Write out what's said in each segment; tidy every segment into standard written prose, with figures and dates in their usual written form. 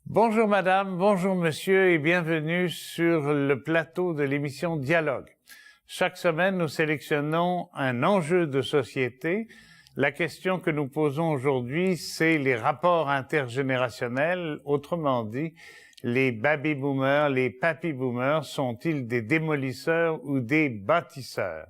Bonjour madame, bonjour monsieur et bienvenue sur le plateau de l'émission Dialogue. Chaque semaine, nous sélectionnons un enjeu de société. La question que nous posons aujourd'hui, c'est les rapports intergénérationnels. Autrement dit, les baby-boomers, les papy-boomers sont-ils des démolisseurs ou des bâtisseurs?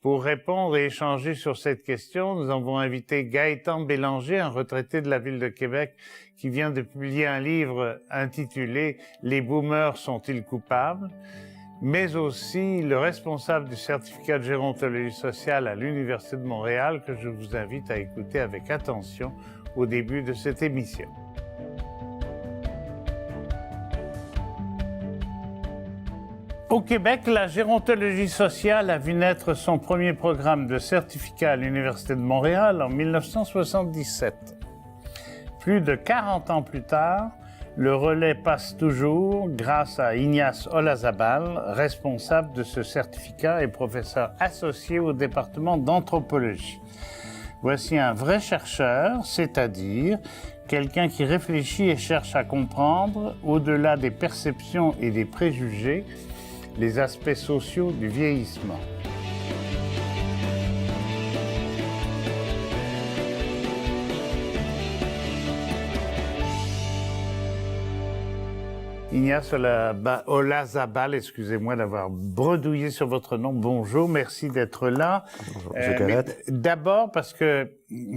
Pour répondre et échanger sur cette question, nous avons invité Gaëtan Bélanger, un retraité de la ville de Québec, qui vient de publier un livre intitulé « Les boomers sont-ils coupables ?» mais aussi le responsable du certificat de gérontologie sociale à l'Université de Montréal, que je vous invite à écouter avec attention au début de cette émission. Au Québec, la gérontologie sociale a vu naître son premier programme de certificat à l'Université de Montréal en 1977. Plus de 40 ans plus tard, le relais passe toujours grâce à Ignace Olazabal, responsable de ce certificat et professeur associé au département d'anthropologie. Voici un vrai chercheur, c'est-à-dire quelqu'un qui réfléchit et cherche à comprendre, au-delà des perceptions et des préjugés, les aspects sociaux du vieillissement. Ignace Olazabal, excusez-moi d'avoir bredouillé sur votre nom. Bonjour, merci d'être là. Bonjour, M. D'abord, parce que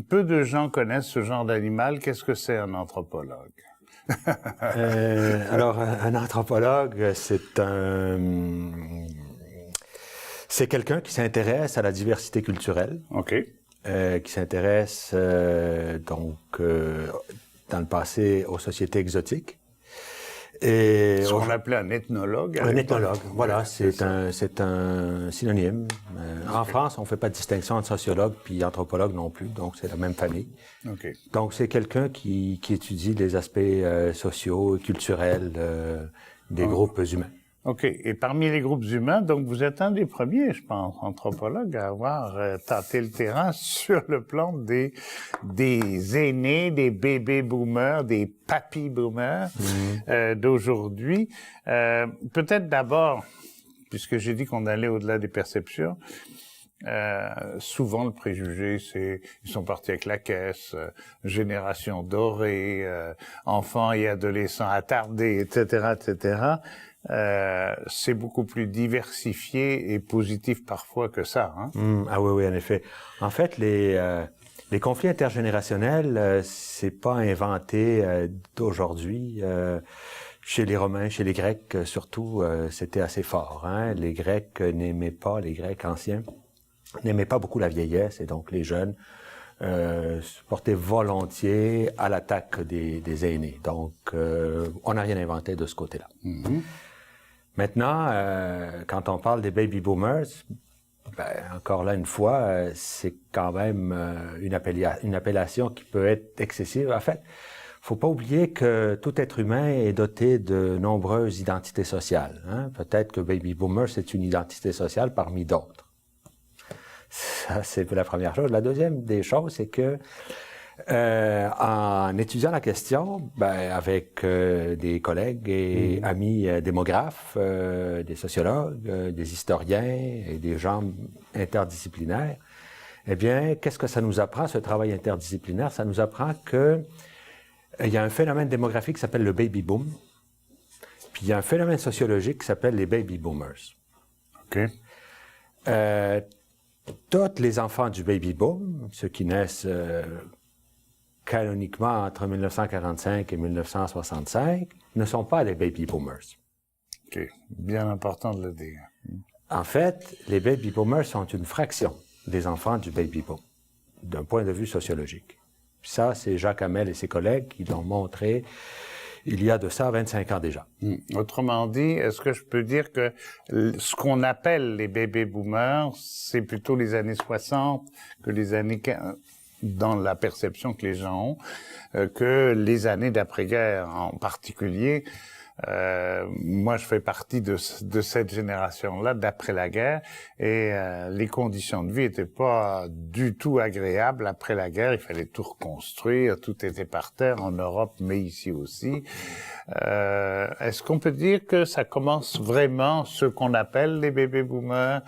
peu de gens connaissent ce genre d'animal, qu'est-ce que c'est un anthropologue? Alors, un anthropologue, c'est quelqu'un qui s'intéresse à la diversité culturelle. OK. Qui s'intéresse, dans le passé, aux sociétés exotiques. Et ce qu'on appelait un ethnologue. Un ethnologue, voilà, c'est un synonyme. En France, on ne fait pas de distinction entre sociologue puis anthropologue non plus, donc c'est la même famille. Okay. Donc c'est quelqu'un qui étudie les aspects sociaux, culturels des groupes humains. OK. Et parmi les groupes humains, donc vous êtes un des premiers, je pense, anthropologues à avoir tâté le terrain sur le plan des aînés, des bébés boomers, des papy boomers d'aujourd'hui. Peut-être d'abord, puisque j'ai dit qu'on allait au-delà des perceptions, souvent le préjugé, c'est ils sont partis avec la caisse, génération dorée, enfants et adolescents attardés, etc., etc. C'est beaucoup plus diversifié et positif parfois que ça. Hein? Ah oui, en effet. En fait, les conflits intergénérationnels, c'est pas inventé d'aujourd'hui. Chez les Romains, chez les Grecs surtout, c'était assez fort. Hein? Les Grecs les Grecs anciens n'aimaient pas beaucoup la vieillesse, et donc les jeunes se portaient volontiers à l'attaque des aînés. Donc, on n'a rien inventé de ce côté-là. Maintenant, quand on parle des baby boomers, encore là une fois, c'est quand même une appellation qui peut être excessive. En fait, faut pas oublier que tout être humain est doté de nombreuses identités sociales. Hein? Peut-être que baby boomer, c'est une identité sociale parmi d'autres. Ça, c'est la première chose. La deuxième des choses, c'est que en étudiant la question, avec des collègues et amis démographes, des sociologues, des historiens et des gens interdisciplinaires, eh bien, qu'est-ce que ça nous apprend, ce travail interdisciplinaire? Ça nous apprend que il y a un phénomène démographique qui s'appelle le baby boom, puis il y a un phénomène sociologique qui s'appelle les baby boomers. OK. Tous les enfants du baby boom, ceux qui naissent canoniquement entre 1945 et 1965, ne sont pas des baby boomers. OK. Bien important de le dire. En fait, les baby boomers sont une fraction des enfants du baby boom, d'un point de vue sociologique. Puis ça, c'est Jacques Hamel et ses collègues qui l'ont montré il y a de ça 25 ans déjà. Autrement dit, est-ce que je peux dire que ce qu'on appelle les baby boomers, c'est plutôt les années 60 que les années dans la perception que les gens ont, que les années d'après-guerre en particulier, Moi, je fais partie de cette génération-là d'après la guerre, et les conditions de vie étaient pas du tout agréables après la guerre. Il fallait tout reconstruire, tout était par terre en Europe, mais ici aussi. Est-ce qu'on peut dire que ça commence vraiment ce qu'on appelle les baby boomers,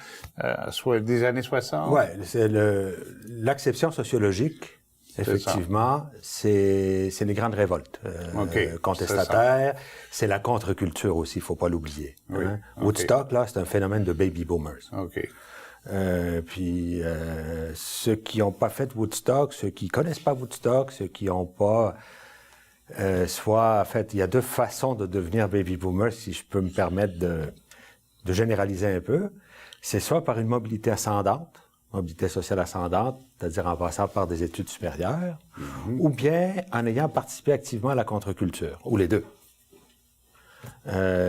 soit des années 60? Ouais, c'est l'acception sociologique. Effectivement, c'est les grandes révoltes contestataires. C'est la contre-culture aussi, il faut pas l'oublier. Oui, hein. Woodstock, là, c'est un phénomène de baby boomers. Puis ceux qui n'ont pas fait Woodstock, ceux qui connaissent pas Woodstock, ceux qui n'ont pas en fait, il y a deux façons de devenir baby boomer, si je peux me permettre de généraliser un peu. C'est soit par une mobilité ascendante, mobilité sociale ascendante, c'est-à-dire en passant par des études supérieures, ou bien en ayant participé activement à la contre-culture, ou les deux.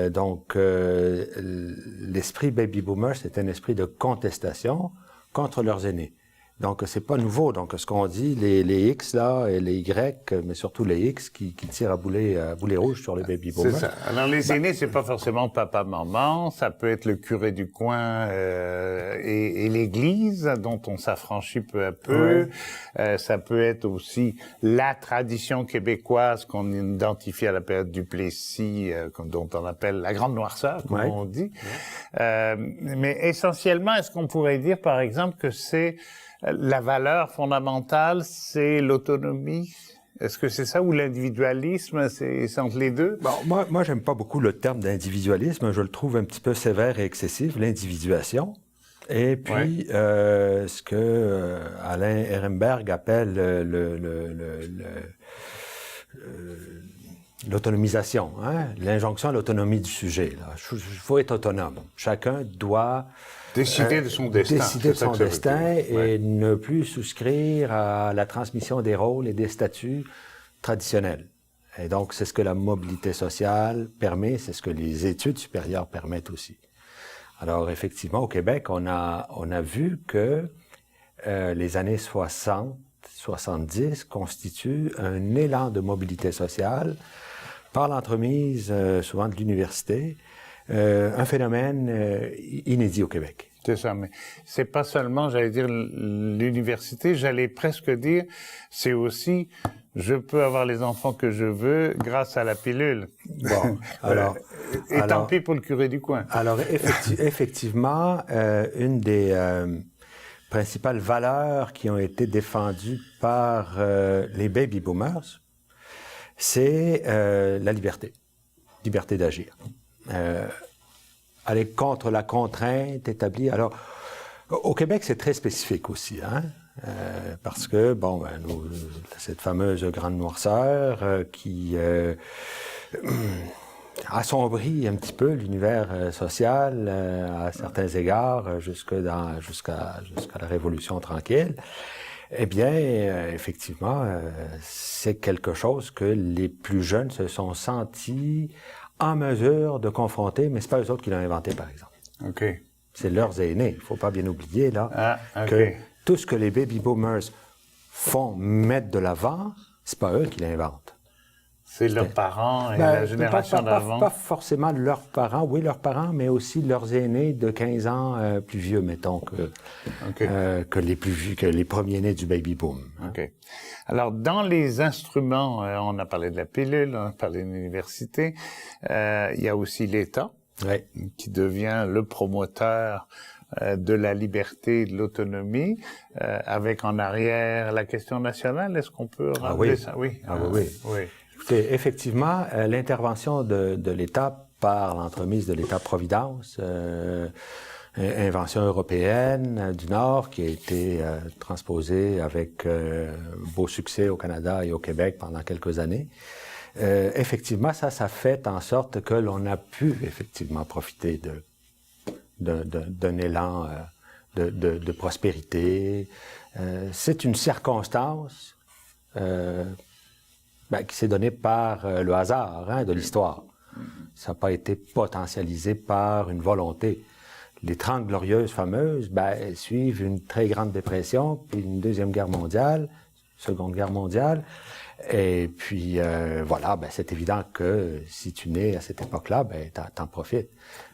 Donc, l'esprit baby boomer, c'est un esprit de contestation contre leurs aînés. Donc, c'est pas nouveau. Donc, ce qu'on dit, les X, là, et les Y, mais surtout les X, qui tirent à boulet rouge sur les baby boomers. C'est ça. Alors, les aînés, c'est pas forcément papa, maman. Ça peut être le curé du coin et l'église, dont on s'affranchit peu à peu. Ça peut être aussi la tradition québécoise qu'on identifie à la période du Plessis, dont on appelle la grande noirceur, comme on dit. Mais essentiellement, est-ce qu'on pourrait dire, par exemple, que c'est la valeur fondamentale, c'est l'autonomie? Est-ce que c'est ça, ou l'individualisme, c'est entre les deux? Bon, moi, j'aime pas beaucoup le terme d'individualisme. Je le trouve un petit peu sévère et excessif, l'individuation. Et puis, ce que Alain Ehrenberg appelle l'autonomisation, hein? L'injonction à l'autonomie du sujet. Il faut être autonome. Chacun doit décider de son destin. Décider de son destin et ne plus souscrire à la transmission des rôles et des statuts traditionnels. Et donc, c'est ce que la mobilité sociale permet, c'est ce que les études supérieures permettent aussi. Alors, effectivement, au Québec, on a vu que les années 60, 70 constituent un élan de mobilité sociale par l'entremise souvent de l'université, un phénomène inédit au Québec. C'est ça, mais c'est pas seulement, j'allais dire, l'université, j'allais presque dire, c'est aussi, je peux avoir les enfants que je veux grâce à la pilule. Bon, tant pis pour le curé du coin. Alors, effectivement, une des principales valeurs qui ont été défendues par les baby boomers, c'est la liberté d'agir. Aller contre la contrainte établie. Alors, au Québec, c'est très spécifique aussi, hein? Parce que, cette fameuse grande noirceur qui assombrit un petit peu l'univers social à certains égards jusqu'à la Révolution tranquille, eh bien, effectivement, c'est quelque chose que les plus jeunes se sont sentis en mesure de confronter, mais c'est pas eux autres qui l'ont inventé, par exemple. OK. C'est leurs aînés. Il faut pas bien oublier, là, que tout ce que les baby boomers font mettre de l'avant, c'est pas eux qui l'inventent. C'est leurs parents et la génération d'avant. Pas forcément leurs parents, oui, leurs parents, mais aussi leurs aînés de 15 ans plus vieux, mettons, que les plus vieux, que les premiers nés du baby boom. Hein. OK. Alors, dans les instruments, on a parlé de la pilule, on a parlé de l'université, il y a aussi l'État, qui devient le promoteur de la liberté et de l'autonomie, avec en arrière la question nationale. Est-ce qu'on peut rappeler ça? Oui. Oui. Écoutez, effectivement, l'intervention de l'État par l'entremise de l'État-providence, invention européenne du Nord qui a été transposée avec beau succès au Canada et au Québec pendant quelques années. Effectivement, ça fait en sorte que l'on a pu effectivement profiter d'un élan de prospérité. C'est une circonstance qui s'est donnée par le hasard de l'histoire. Ça n'a pas été potentialisé par une volonté. Les 30 Glorieuses fameuses, suivent une très grande dépression, puis une deuxième guerre mondiale, seconde guerre mondiale. Et puis, voilà, ben, c'est évident que si tu nais à cette époque-là, ben, t'en profites.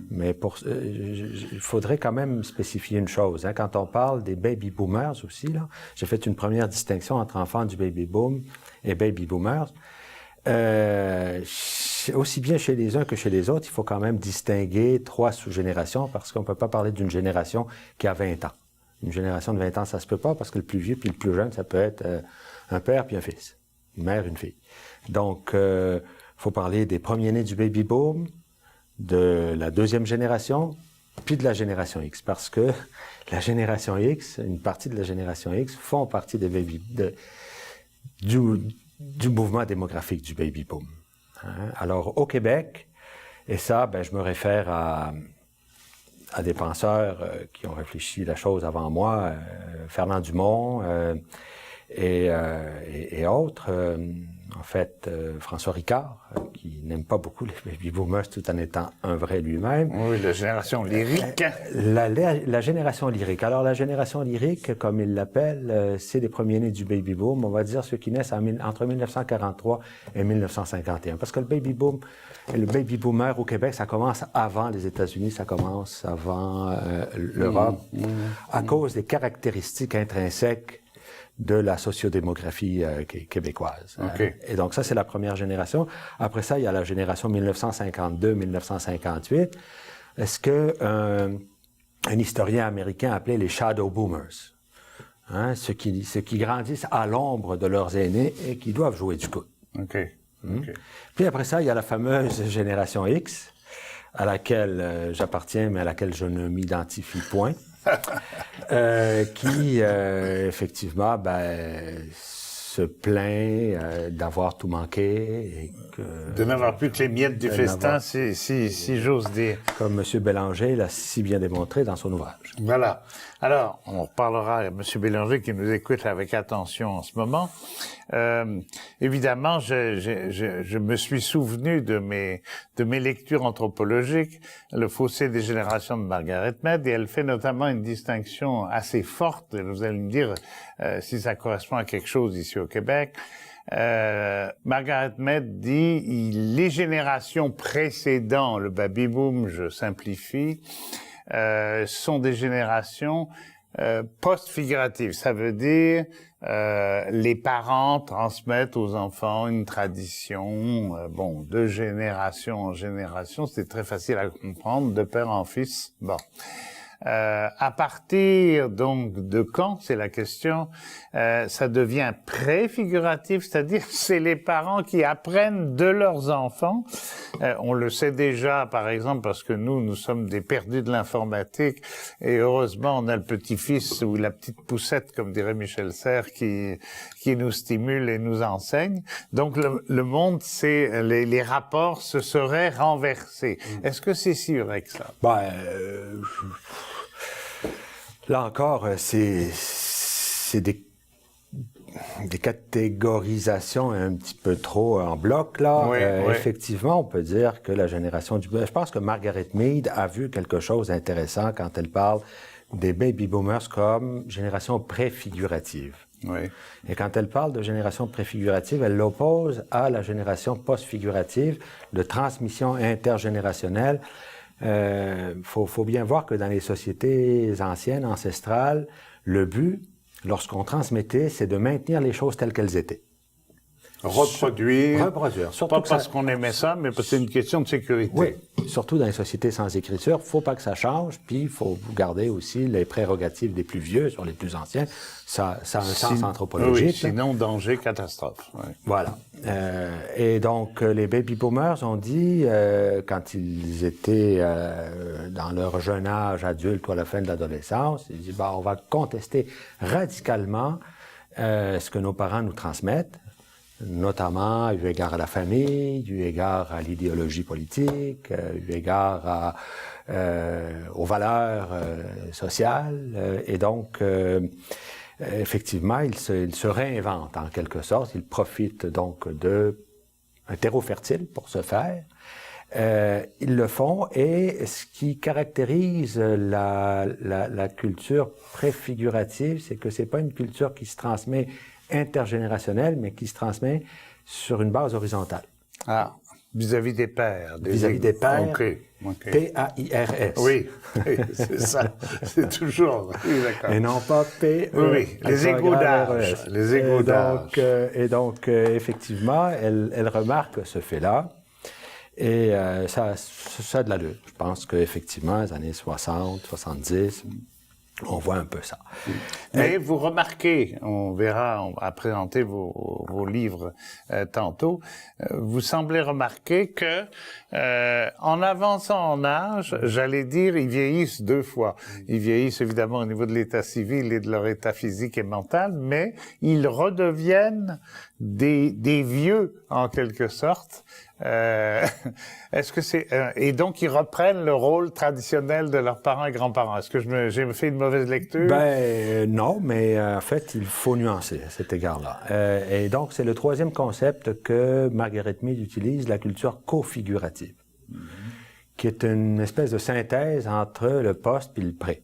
Mais il faudrait quand même spécifier une chose. Hein. Quand on parle des baby boomers aussi, là, j'ai fait une première distinction entre enfants du baby boom et baby boomers. Aussi bien chez les uns que chez les autres, il faut quand même distinguer 3 sous-générations parce qu'on ne peut pas parler d'une génération qui a 20 ans. Une génération de 20 ans, ça se peut pas parce que le plus vieux puis le plus jeune, ça peut être un père puis un fils, une mère, une fille. Donc, faut parler des premiers-nés du baby boom, de la deuxième génération, puis de la génération X, parce que la génération X, une partie de la génération X font partie du mouvement démographique du baby boom. Hein? Alors, au Québec, et ça, ben, je me réfère à des penseurs qui ont réfléchi la chose avant moi, Fernand Dumont et autres. En fait, François Ricard, qui n'aime pas beaucoup les baby boomers tout en étant un vrai lui-même. Oui, la génération lyrique. La génération lyrique. Alors, la génération lyrique, comme il l'appelle, c'est les premiers-nés du baby boom. On va dire ceux qui naissent entre 1943 et 1951. Parce que le baby boomer au Québec, ça commence avant les États-Unis, ça commence avant l'Europe, à cause des caractéristiques intrinsèques de la sociodémographie québécoise. Okay. Et donc, ça, c'est la première génération. Après ça, il y a la génération 1952-1958. Est-ce qu'un historien américain appelait les shadow boomers? Hein, ceux qui grandissent à l'ombre de leurs aînés et qui doivent jouer du coude. Okay. Okay. Puis après ça, il y a la fameuse génération X, à laquelle j'appartiens, mais à laquelle je ne m'identifie point. Qui, effectivement, se plaint d'avoir tout manqué. Et de n'avoir plus que les miettes du festin, si j'ose dire. Comme M. Bélanger l'a si bien démontré dans son ouvrage. Voilà. Alors, on reparlera à M. Bélanger qui nous écoute avec attention en ce moment. Évidemment, je me suis souvenu de mes lectures anthropologiques, le fossé des générations de Margaret Mead, et elle fait notamment une distinction assez forte, et vous allez me dire si ça correspond à quelque chose ici au Québec. Margaret Mead dit les générations précédant le baby boom, je simplifie, sont des générations post-figuratives. Ça veut dire les parents transmettent aux enfants une tradition, de génération en génération. C'est très facile à comprendre, de père en fils. Bon. À partir donc de quand, c'est la question, ça devient préfiguratif, c'est-à-dire c'est les parents qui apprennent de leurs enfants. On le sait déjà, par exemple, parce que nous sommes des perdus de l'informatique, et heureusement on a le petit-fils ou la petite poussette, comme dirait Michel Serres, qui nous stimule et nous enseigne. Donc le monde, les rapports se seraient renversés. Est-ce que c'est si vrai que ça? Là encore, c'est des catégorisations un petit peu trop en bloc, là. Oui, oui. Effectivement, on peut dire que la génération du... Je pense que Margaret Mead a vu quelque chose d'intéressant quand elle parle des baby boomers comme génération préfigurative. Oui. Et quand elle parle de génération préfigurative, elle l'oppose à la génération post-figurative de transmission intergénérationnelle. Faut bien voir que dans les sociétés anciennes, ancestrales, le but, lorsqu'on transmettait, c'est de maintenir les choses telles qu'elles étaient. Reproduire. Surtout pas parce qu'on aimait ça, mais parce que c'est une question de sécurité. Oui, surtout dans les sociétés sans écriture, il ne faut pas que ça change, puis il faut garder aussi les prérogatives des plus vieux sur les plus anciens. Ça a un sens anthropologique. Oui, sinon, danger, catastrophe. Oui. Voilà. Et donc, les baby boomers ont dit, quand ils étaient dans leur jeune âge adulte ou à la fin de l'adolescence, ils disent, on va contester radicalement ce que nos parents nous transmettent, notamment eu égard à la famille, eu égard à l'idéologie politique, eu égard aux valeurs sociales. Et donc, effectivement, ils se réinventent en quelque sorte. Ils profitent donc d'un terreau fertile pour se faire. Ils le font, et ce qui caractérise la culture préfigurative, c'est que c'est pas une culture qui se transmet intergénérationnel, mais qui se transmet sur une base horizontale. Ah, vis-à-vis des pères. Vis-à-vis des pères, P-A-I-R-S. Oui, c'est ça. C'est toujours, oui, d'accord. Et non pas P. Oui, les égaux d'âge. Les égaux d'âge. Et donc, effectivement, elle remarque ce fait-là. Et ça a de l'allure. Je pense qu'effectivement, les années 60, 70, on voit un peu ça. Mais vous remarquez, on verra, on va présenter vos livres tantôt, vous semblez remarquer que en avançant en âge, j'allais dire, ils vieillissent deux fois. Ils vieillissent évidemment au niveau de l'état civil et de leur état physique et mental, mais ils redeviennent des vieux en quelque sorte. Est-ce que c'est et donc ils reprennent le rôle traditionnel de leurs parents et grands-parents? Est-ce que j'ai fait une mauvaise lecture? Non, mais en fait, il faut nuancer à cet égard-là. Et donc, c'est le troisième concept que Margaret Mead utilise, la culture cofigurative, qui est une espèce de synthèse entre le post et le pré.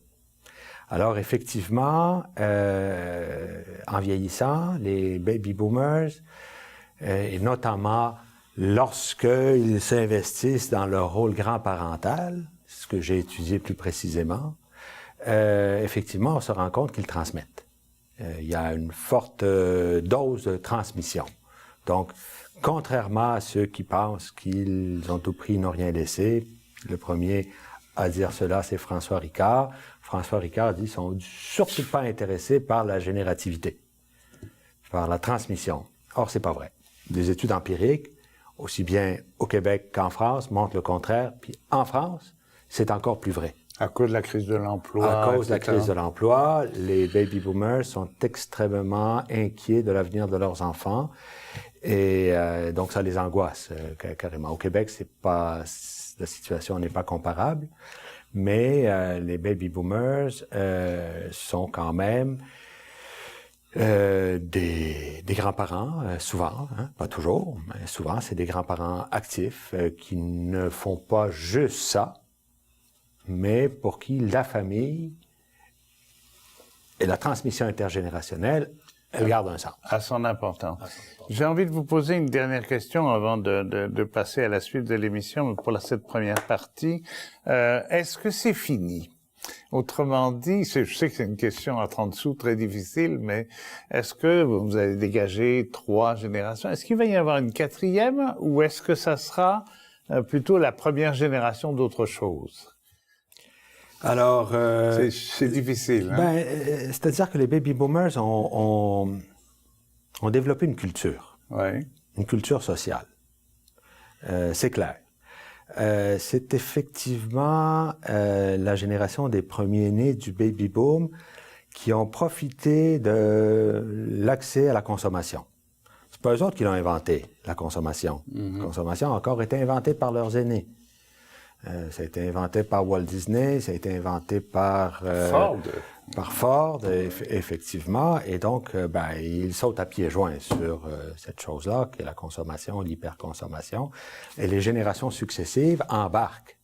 Alors, effectivement, en vieillissant, les baby boomers, et notamment lorsqu'ils s'investissent dans leur rôle grand-parental, ce que j'ai étudié plus précisément, effectivement, on se rend compte qu'ils transmettent. Il y a une forte dose de transmission. Donc, contrairement à ceux qui pensent qu'ils ont tout pris, n'ont rien laissé, le premier à dire cela, c'est François Ricard. François Ricard dit qu'ils ne sont surtout pas intéressés par la générativité, par la transmission. Or, c'est pas vrai. Des études empiriques, aussi bien au Québec qu'en France, montrent le contraire. Puis en France, c'est encore plus vrai. À cause de la crise de l'emploi. À cause de la crise de l'emploi, les baby boomers sont extrêmement inquiets de l'avenir de leurs enfants. Et donc, ça les angoisse carrément. Au Québec, la situation n'est pas comparable. Mais les baby boomers sont quand même des grands-parents, souvent, hein, pas toujours, mais souvent, c'est des grands-parents actifs qui ne font pas juste ça, mais pour qui la famille et la transmission intergénérationnelle, elle garde un sens. À son importance. J'ai envie de vous poser une dernière question avant de passer à la suite de l'émission, pour cette première partie. Est-ce que c'est fini? Autrement dit, je sais que c'est une question à 30 sous très difficile, mais est-ce que vous avez dégagé 3 générations? Est-ce qu'il va y avoir une 4e ou est-ce que ça sera plutôt la première génération d'autre chose? Alors, c'est difficile. Hein? C'est-à-dire que les baby boomers ont développé une culture, une culture sociale. C'est clair. C'est effectivement la génération des premiers-nés du baby boom qui ont profité de l'accès à la consommation. C'est pas eux autres qui l'ont inventé, la consommation. La consommation a encore été inventée par leurs aînés. Ça a été inventé par Walt Disney, ça a été inventé par Ford, effectivement. Et donc, ils sautent à pieds joints sur cette chose-là, qui est la consommation, l'hyperconsommation. Et les générations successives embarquent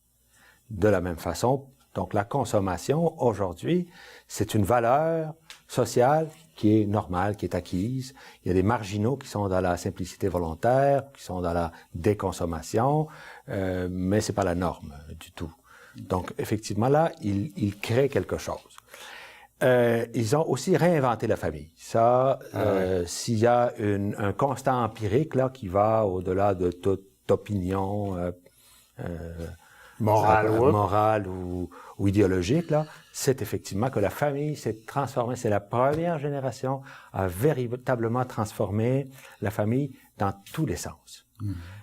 de la même façon. Donc, la consommation, aujourd'hui, c'est une valeur sociale qui est normale, qui est acquise. Il y a des marginaux qui sont dans la simplicité volontaire, qui sont dans la déconsommation, mais c'est pas la norme du tout. Donc, effectivement, là, ils créent quelque chose. Ils ont aussi réinventé la famille. Ça, s'il y a un constat empirique là qui va au-delà de toute opinion morale ou idéologique, là, c'est effectivement que la famille s'est transformée. C'est la première génération à véritablement transformer la famille dans tous les sens.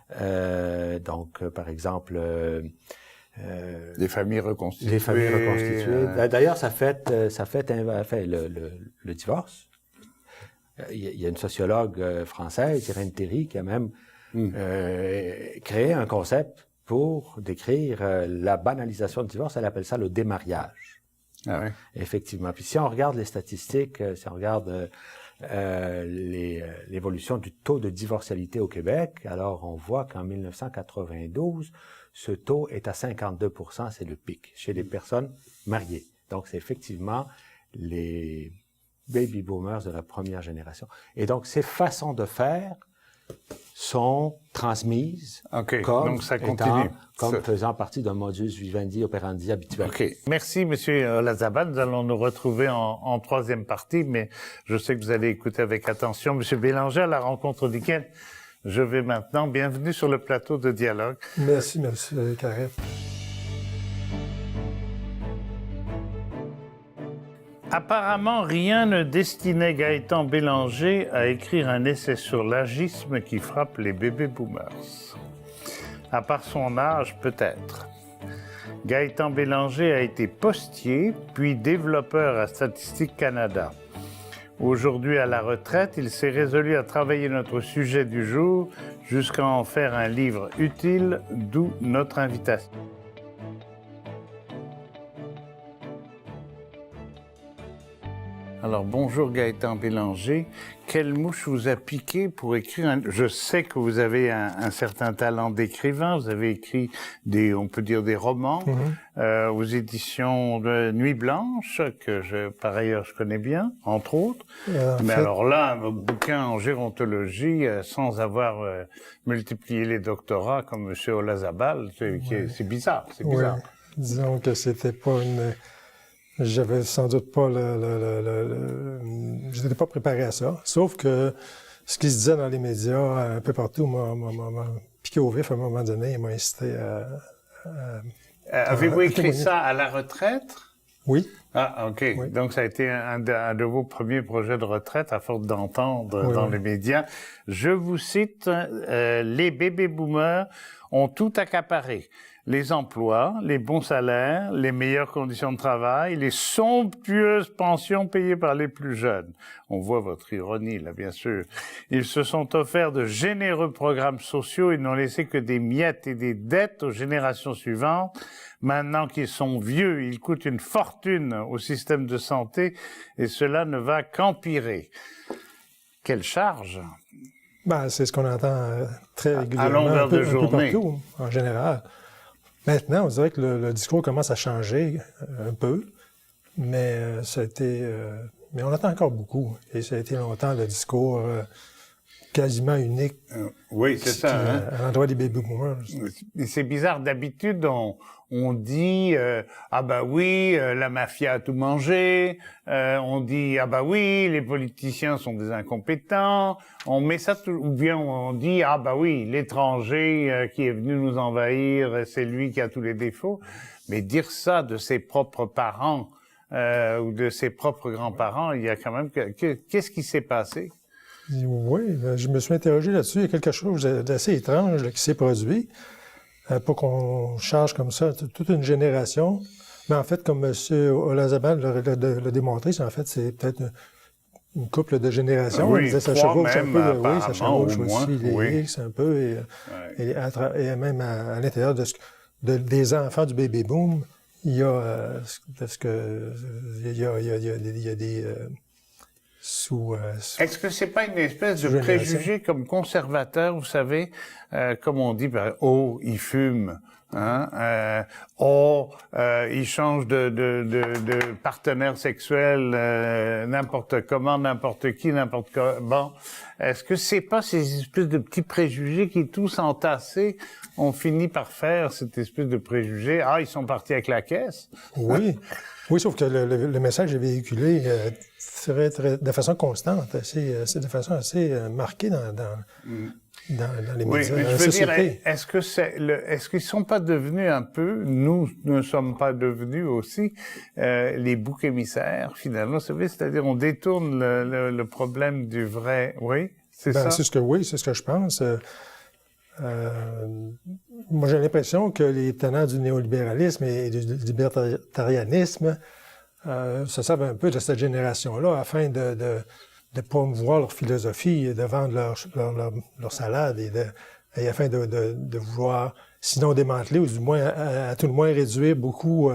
Donc, par exemple, les familles reconstituées. Les familles reconstituées. D'ailleurs, ça fait le divorce. Il y a une sociologue française, Irène Théry, qui a même créé un concept pour décrire la banalisation du divorce. Elle appelle ça le démariage. Ah oui. Effectivement. Puis si on regarde les statistiques, si on regarde l'évolution du taux de divorcialité au Québec, alors on voit qu'en 1992, ce taux est à 52%, c'est le pic, chez les personnes mariées. Donc, c'est effectivement les baby boomers de la première génération. Et donc, ces façons de faire sont transmises donc ça continue. Comme faisant partie d'un modus vivendi operandi habituel. OK. Merci, Monsieur Olazabal. Nous allons nous retrouver en troisième partie, mais je sais que vous allez écouter avec attention Monsieur Bélanger, à la rencontre duquel je vais maintenant. Bienvenue sur le plateau de Dialogue. Merci, Monsieur Carré. Apparemment, rien ne destinait Gaëtan Bélanger à écrire un essai sur l'agisme qui frappe les bébés boomers. À part son âge, peut-être. Gaëtan Bélanger a été postier, puis développeur à Statistique Canada. Aujourd'hui à la retraite, il s'est résolu à travailler notre sujet du jour jusqu'à en faire un livre utile, d'où notre invitation. Alors, bonjour Gaëtan Bélanger. Quelle mouche vous a piqué pour écrire un... Je sais que vous avez un certain talent d'écrivain. Vous avez écrit on peut dire des romans, aux éditions de Nuit Blanche, que par ailleurs, je connais bien, entre autres. Mais alors là, un bouquin en gérontologie, sans avoir multiplié les doctorats comme M. Olazabal, c'est bizarre, c'est bizarre. Ouais. Disons que c'était pas une... J'avais sans doute pas je n'étais pas préparé à ça. Sauf que ce qui se disait dans les médias, un peu partout, m'a piqué au vif à un moment donné et m'a incité à avez-vous écrit ça à la retraite? Oui. Ah, OK. Oui. Donc, ça a été un de vos premiers projets de retraite, à force d'entendre dans les médias. Je vous cite, les bébés boomers ont tout accaparé. Les emplois, les bons salaires, les meilleures conditions de travail, les somptueuses pensions payées par les plus jeunes. On voit votre ironie, là, bien sûr. Ils se sont offerts de généreux programmes sociaux et n'ont laissé que des miettes et des dettes aux générations suivantes. Maintenant qu'ils sont vieux, ils coûtent une fortune au système de santé et cela ne va qu'empirer. Quelle charge! Ben, c'est ce qu'on entend très régulièrement, à longueur de journée. Un peu partout, en général. Maintenant, on dirait que le discours commence à changer un peu, mais ça a été... mais on attend encore beaucoup. Et ça a été longtemps le discours quasiment unique. Oui, c'est ça. Hein? À l'endroit des baby boomers. C'est bizarre. D'habitude, on dit ah bah oui, la mafia a tout mangé. On dit ah bah oui, les politiciens sont des incompétents. On met ça ou bien on dit ah bah oui, l'étranger qui est venu nous envahir, c'est lui qui a tous les défauts. Mais dire ça de ses propres parents ou de ses propres grands-parents, il y a quand même qu'est-ce qui s'est passé? Oui, je me suis interrogé là-dessus. Il y a quelque chose d'assez étrange qui s'est produit. Pas qu'on charge comme ça toute une génération. Mais en fait, comme M. Olazabal l'a démontré, c'est peut-être une couple de générations. Oui, ça chevauche même, un peu. Oui, ça chevauche moins, aussi les X un peu. Et même à l'intérieur des enfants du baby boom, il y a des... Est-ce que c'est pas une espèce de préjugé comme conservateur, vous savez, comme on dit, il fume, hein, il change de partenaire sexuel, n'importe comment, n'importe qui, n'importe comment. Est-ce que c'est pas ces espèces de petits préjugés qui tous entassés ont fini par faire cette espèce de préjugé? Ah, ils sont partis avec la caisse. Oui. Oui, sauf que le message est véhiculé de façon constante, de façon assez marquée dans les médias. Oui, mais je veux dire, est-ce qu'ils sont pas devenus un peu, nous ne sommes pas devenus aussi les boucs émissaires finalement, c'est-à-dire on détourne le problème du vrai. Oui, c'est ça. C'est ce que je pense. Moi, j'ai l'impression que les tenants du néolibéralisme et du libertarianisme se servent un peu de cette génération-là afin de promouvoir leur philosophie, de vendre leur salade et afin de vouloir, sinon démanteler ou du moins, à tout le moins réduire beaucoup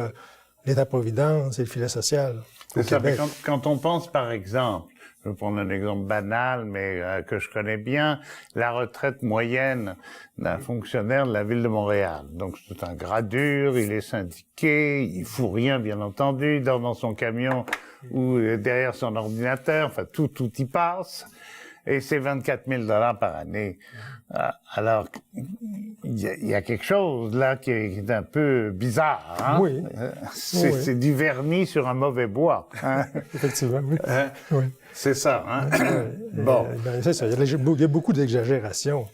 l'État-providence et le filet social. C'est ça, mais quand on pense, par exemple, je vais prendre un exemple banal, mais que je connais bien, la retraite moyenne d'un fonctionnaire de la ville de Montréal. Donc c'est un gradure, il est syndiqué, il fout rien bien entendu, il dort dans son camion ou derrière son ordinateur, enfin tout y passe. Et c'est 24 000 $ par année. Alors, il y a quelque chose là qui est un peu bizarre. Hein? Oui. C'est du vernis sur un mauvais bois. Hein? Effectivement, oui. Oui. C'est ça. Hein? Bon. C'est ça. Il y a beaucoup d'exagération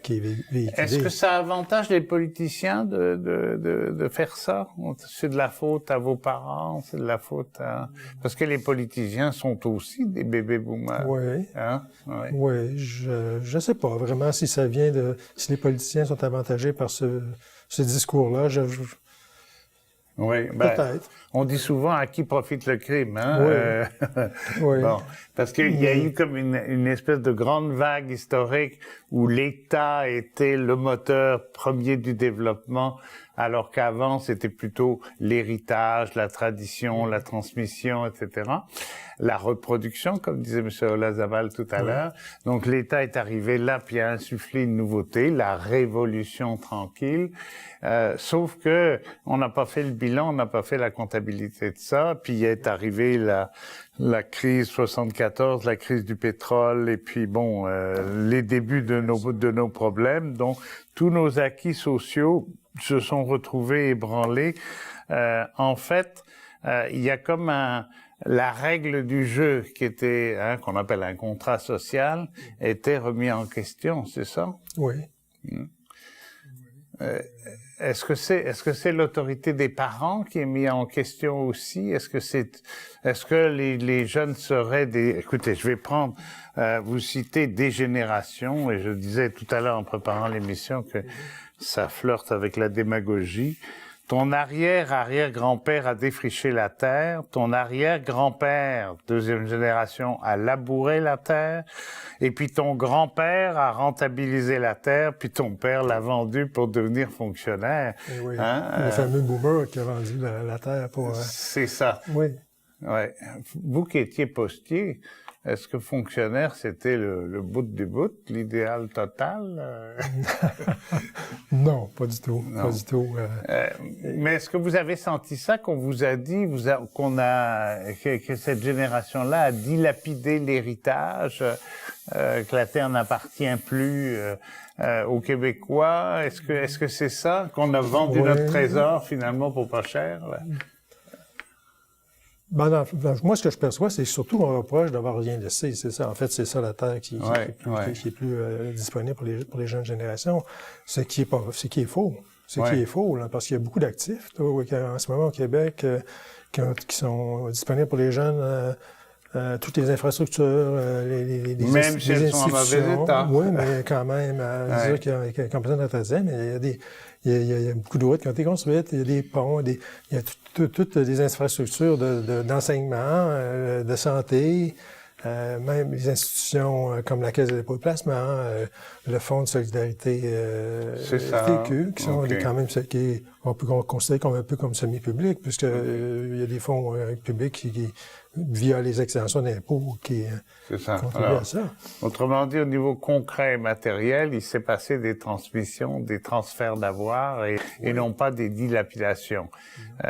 qui est véhiculée. Est-ce que ça avantage les politiciens de faire ça? C'est de la faute à vos parents? C'est de la faute à... Parce que les politiciens sont aussi des bébés boomers. Oui. Hein? Oui, je sais pas vraiment si ça vient de... Si les politiciens sont avantagés par ce discours-là. Oui, peut-être. On dit souvent à qui profite le crime, hein? Oui. Bon, parce qu'il y a eu comme une espèce de grande vague historique où l'État était le moteur premier du développement, alors qu'avant c'était plutôt l'héritage, la tradition, la transmission, etc. La reproduction, comme disait M. Olazaval tout à l'heure. Donc l'État est arrivé là puis a insufflé une nouveauté, la révolution tranquille. Sauf que on n'a pas fait le bilan, on n'a pas fait la comptabilité de ça. Puis est arrivée la crise 74, la crise du pétrole, et puis bon, les débuts de nos problèmes. Donc tous nos acquis sociaux se sont retrouvés ébranlés. En fait, il y a comme la règle du jeu qui était, qu'on appelle un contrat social, était remis en question, c'est ça? Oui. Est-ce que c'est l'autorité des parents qui est mise en question aussi? Est-ce que les jeunes seraient écoutez, je vais prendre, vous citez des générations, et je disais tout à l'heure en préparant l'émission que ça flirte avec la démagogie. Ton arrière-arrière-grand-père a défriché la terre, ton arrière-grand-père, deuxième génération, a labouré la terre, et puis ton grand-père a rentabilisé la terre, puis ton père l'a vendue pour devenir fonctionnaire. Oui, le fameux boomer qui a vendu la terre pour... C'est ça. Oui. Ouais. Vous qui étiez postier, est-ce que fonctionnaire, c'était le bout du bout, l'idéal total? Non, pas du tout. Non. Pas du tout. Mais est-ce que vous avez senti ça, qu'on vous a dit, que cette génération-là a dilapidé l'héritage, que la terre n'appartient plus aux Québécois? Est-ce que c'est ça, qu'on a vendu notre trésor finalement pour pas cher? Là? Moi, ce que je perçois, c'est surtout qu'on reproche d'avoir rien laissé. C'est ça. En fait, c'est ça la terre qui est plus disponible pour les jeunes générations. Ce qui est faux. Qui est faux, là, parce qu'il y a beaucoup d'actifs en ce moment au Québec qui sont disponibles pour les jeunes. Toutes les infrastructures, les même si elles sont en mauvais état. Oui, mais quand même, dire qu'il y a besoin d'entretien, mais il y a beaucoup de routes qui ont été construites, il y a des ponts, il y a toutes les infrastructures d'enseignement, de santé, même les institutions comme la Caisse de dépôt et placement, le Fonds de solidarité FTQ, qui sont quand même on peut considérer comme un peu comme semi-public, puisque il y a des fonds publics qui via les exemptions d'impôts qui contribuent à ça. Autrement dit, au niveau concret et matériel, il s'est passé des transmissions, des transferts d'avoirs et non pas des dilapidations.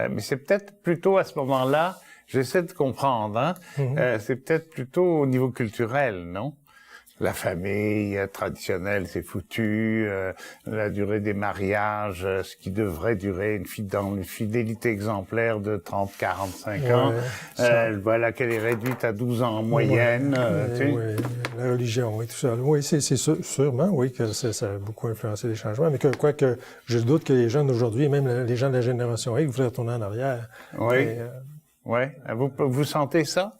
Mais c'est peut-être plutôt à ce moment-là, j'essaie de comprendre, c'est peut-être plutôt au niveau culturel, non? La famille traditionnelle, c'est foutu, la durée des mariages, ce qui devrait durer dans une fidélité exemplaire de 30, 45 ans, voilà qu'elle est réduite à 12 ans en moyenne. La religion et tout ça. Oui, c'est sûrement, oui, que ça a beaucoup influencé les changements, mais quoique je doute que les jeunes d'aujourd'hui, même les gens de la génération X, voudraient retourner en arrière. Oui, vous sentez ça?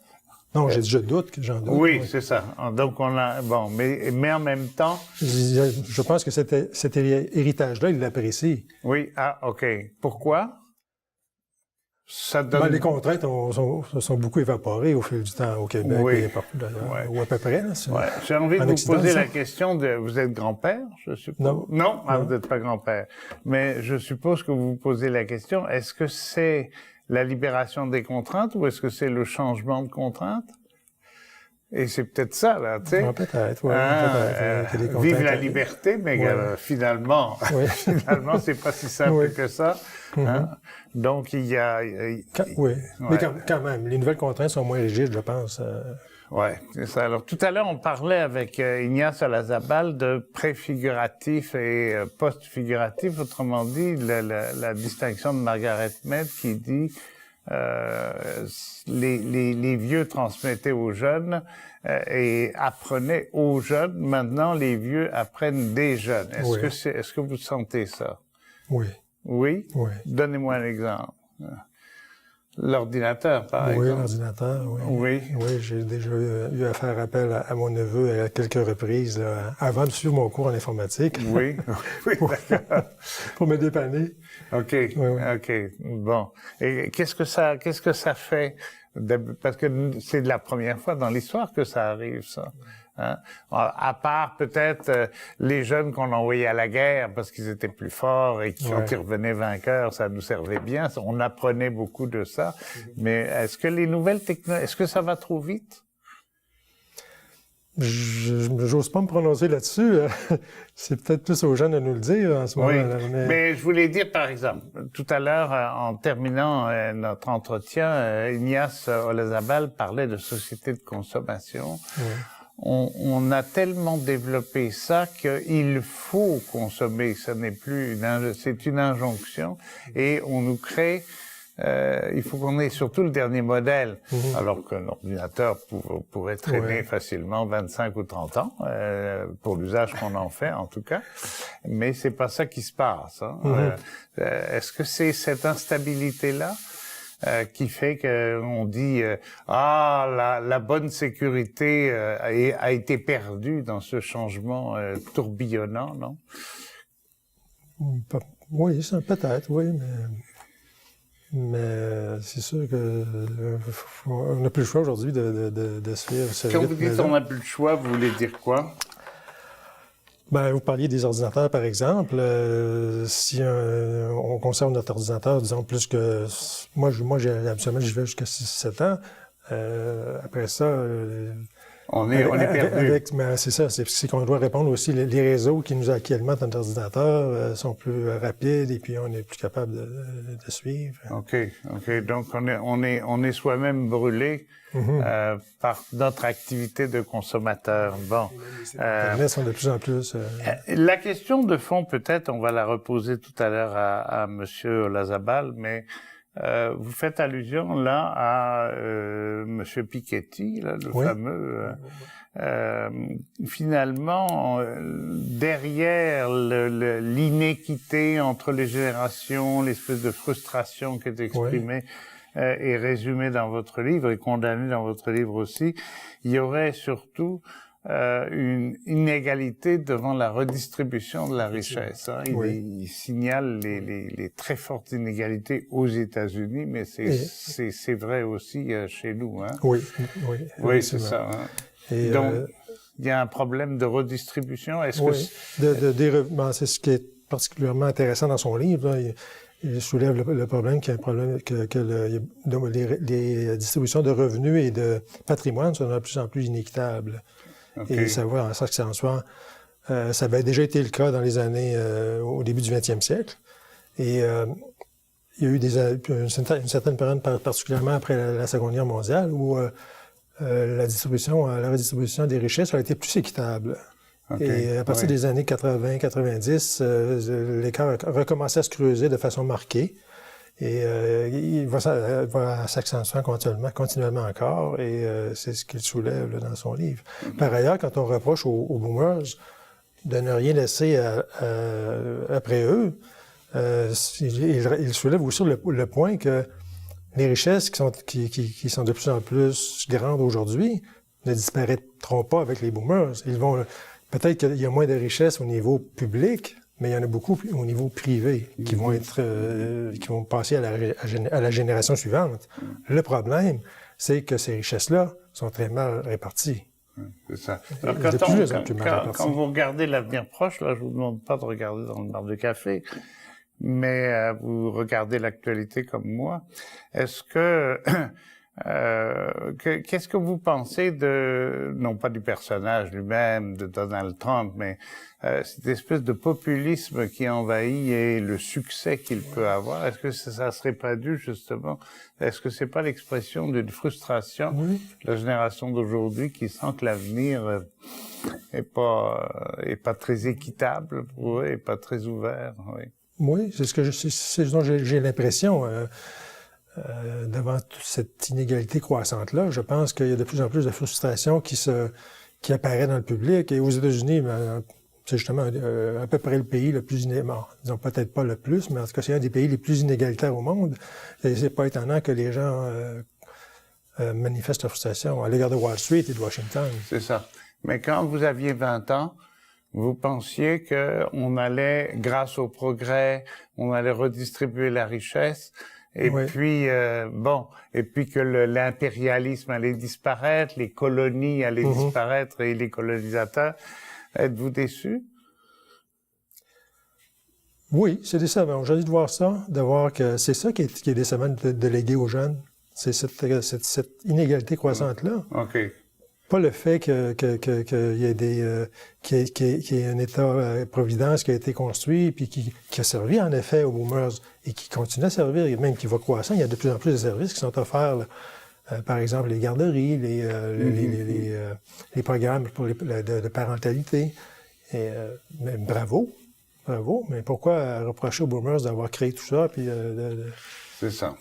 Non, je doute que j'en doute. Oui, c'est ça. Donc mais en même temps... Je pense que cet héritage-là, il l'apprécie. Oui, OK. Pourquoi? Ça donne... les contraintes se sont beaucoup évaporées au fil du temps au Québec et partout d'ailleurs, ou à peu près. J'ai envie de vous poser la question vous êtes grand-père, je suppose? Non, vous n'êtes pas grand-père. Mais je suppose que vous vous posez la question, est-ce que c'est la libération des contraintes ou est-ce que c'est le changement de contraintes? Et c'est peut-être ça, là, tu sais. Ouais, peut-être, oui. Peut-être, vive la liberté, mais finalement, finalement, c'est pas si simple que ça. Hein? Donc, il y a... oui, mais quand même, les nouvelles contraintes sont moins rigides, je pense. Oui, c'est ça. Alors, tout à l'heure, on parlait avec Ignace Olazabal de préfiguratif et post-figuratif, autrement dit, la distinction de Margaret Mead qui dit les vieux transmettaient aux jeunes et apprenaient aux jeunes. Maintenant, les vieux apprennent des jeunes. Est-ce que vous sentez ça? Oui. Oui? Oui. Donnez-moi un exemple. L'ordinateur, par exemple. Oui, l'ordinateur, oui. Oui. Oui, j'ai déjà eu à faire appel à mon neveu à quelques reprises, là, avant de suivre mon cours en informatique. Oui, oui, d'accord. Pour me dépanner. OK, oui. OK, bon. Et qu'est-ce que ça fait? Parce que c'est la première fois dans l'histoire que ça arrive, ça. Hein? À part peut-être les jeunes qu'on envoyait à la guerre parce qu'ils étaient plus forts et quand ils revenaient vainqueurs, ça nous servait bien. On apprenait beaucoup de ça. Mais est-ce que les nouvelles technologies, est-ce que ça va trop vite? J'ose pas me prononcer là-dessus. C'est peut-être plus aux jeunes de nous le dire en ce moment-là. Mais je voulais dire, par exemple, tout à l'heure, en terminant notre entretien, Ignace Olazabal parlait de société de consommation. Oui. On a tellement développé ça qu'il faut consommer. Ce n'est plus c'est une injonction et on nous crée. Il faut qu'on ait surtout le dernier modèle, alors qu'un ordinateur pourrait traîner facilement 25 ou 30 ans, pour l'usage qu'on en fait en tout cas. Mais c'est pas ça qui se passe. Hein. Est-ce que c'est cette instabilité-là qui fait qu'on dit la bonne sécurité a été perdue dans ce changement tourbillonnant, non? Oui, ça peut-être, oui, mais c'est sûr que on n'a plus le choix aujourd'hui de suivre ce rythme. Quand vous dites on n'a plus le choix, vous voulez dire quoi? Ben, vous parliez des ordinateurs, par exemple. Si on conserve notre ordinateur, disons, plus que... Moi, absolument, j'y vais jusqu'à 6-7 ans. Après ça... on est perdu. Mais c'est ça, c'est qu'on doit répondre aussi. Les réseaux qui alimentent notre ordinateur sont plus rapides et puis on est plus capable de suivre. OK. Donc, on est soi-même brûlé par notre activité de consommateur. Bon. Les sont de plus en plus... La question de fond, peut-être, on va la reposer tout à l'heure à Monsieur Olazabal, mais vous faites allusion là à Monsieur Piketty, là, le fameux. Finalement, derrière l'inéquité entre les générations, l'espèce de frustration qui est exprimée et résumée dans votre livre et condamnée dans votre livre aussi, il y aurait surtout une inégalité devant la redistribution de la richesse. Hein. Il signale les très fortes inégalités aux États-Unis, mais c'est vrai aussi chez nous. Hein. Oui, c'est ça. Hein. Et donc, il y a un problème de redistribution. Est-ce que c'est ce qui est particulièrement intéressant dans son livre. Là. Il soulève le problème qu'il y a un problème les distributions de revenus et de patrimoine sont de plus en plus inéquitables. Et ça va, ça s'accentuant. Ça avait déjà été le cas dans les années au début du 20e siècle. Et il y a eu une certaine période, particulièrement après la Seconde Guerre mondiale, où la redistribution des richesses a été plus équitable. Et à partir des années 80-90, l'écart a recommencé à se creuser de façon marquée. Et il va s'accentuer continuellement encore, et c'est ce qu'il soulève là, dans son livre. Par ailleurs, quand on reproche aux boomers de ne rien laisser après eux, il soulève aussi le point que les richesses qui sont de plus en plus grandes aujourd'hui ne disparaîtront pas avec les boomers. Peut-être qu'il y a moins de richesses au niveau public, mais il y en a beaucoup au niveau privé qui vont passer à la génération suivante. Le problème, c'est que ces richesses-là sont très mal réparties. C'est ça. Alors, quand vous regardez l'avenir proche, là, je vous demande pas de regarder dans le bar de café, mais vous regardez l'actualité comme moi. Est-ce que Qu'est-ce que vous pensez de, non pas du personnage lui-même, de Donald Trump, mais cette espèce de populisme qui envahit et le succès qu'il peut avoir? Est-ce que ça serait pas dû, justement, est-ce que c'est pas l'expression d'une frustration de la génération d'aujourd'hui qui sent que l'avenir est pas très équitable pour eux, et pas très ouvert? Oui. Oui, c'est ce dont j'ai l'impression. Devant toute cette inégalité croissante-là, je pense qu'il y a de plus en plus de frustration qui apparaît dans le public. Et aux États-Unis, c'est justement à peu près le pays le plus disons peut-être pas le plus, mais en tout cas, c'est un des pays les plus inégalitaires au monde. Et c'est pas étonnant que les gens manifestent leur frustration à l'égard de Wall Street et de Washington. C'est ça. Mais quand vous aviez 20 ans, vous pensiez qu'on allait, grâce au progrès, on allait redistribuer la richesse. Et puis, et puis que l'impérialisme allait disparaître, les colonies allaient disparaître et les colonisateurs. Êtes-vous déçu? Oui, c'est décevant. J'ai envie de voir ça, de voir que c'est ça qui est décevant de léguer aux jeunes. C'est cette inégalité croissante-là. OK. Pas le fait qu'il y ait qu'il y ait un État-providence qui a été construit puis qui a servi en effet aux boomers et qui continue à servir et même qui va croissant. Il y a de plus en plus de services qui sont offerts. Là. Par exemple, les garderies, les programmes pour de parentalité. Et, mais bravo, mais pourquoi reprocher aux boomers d'avoir créé tout ça? Puis, C'est ça.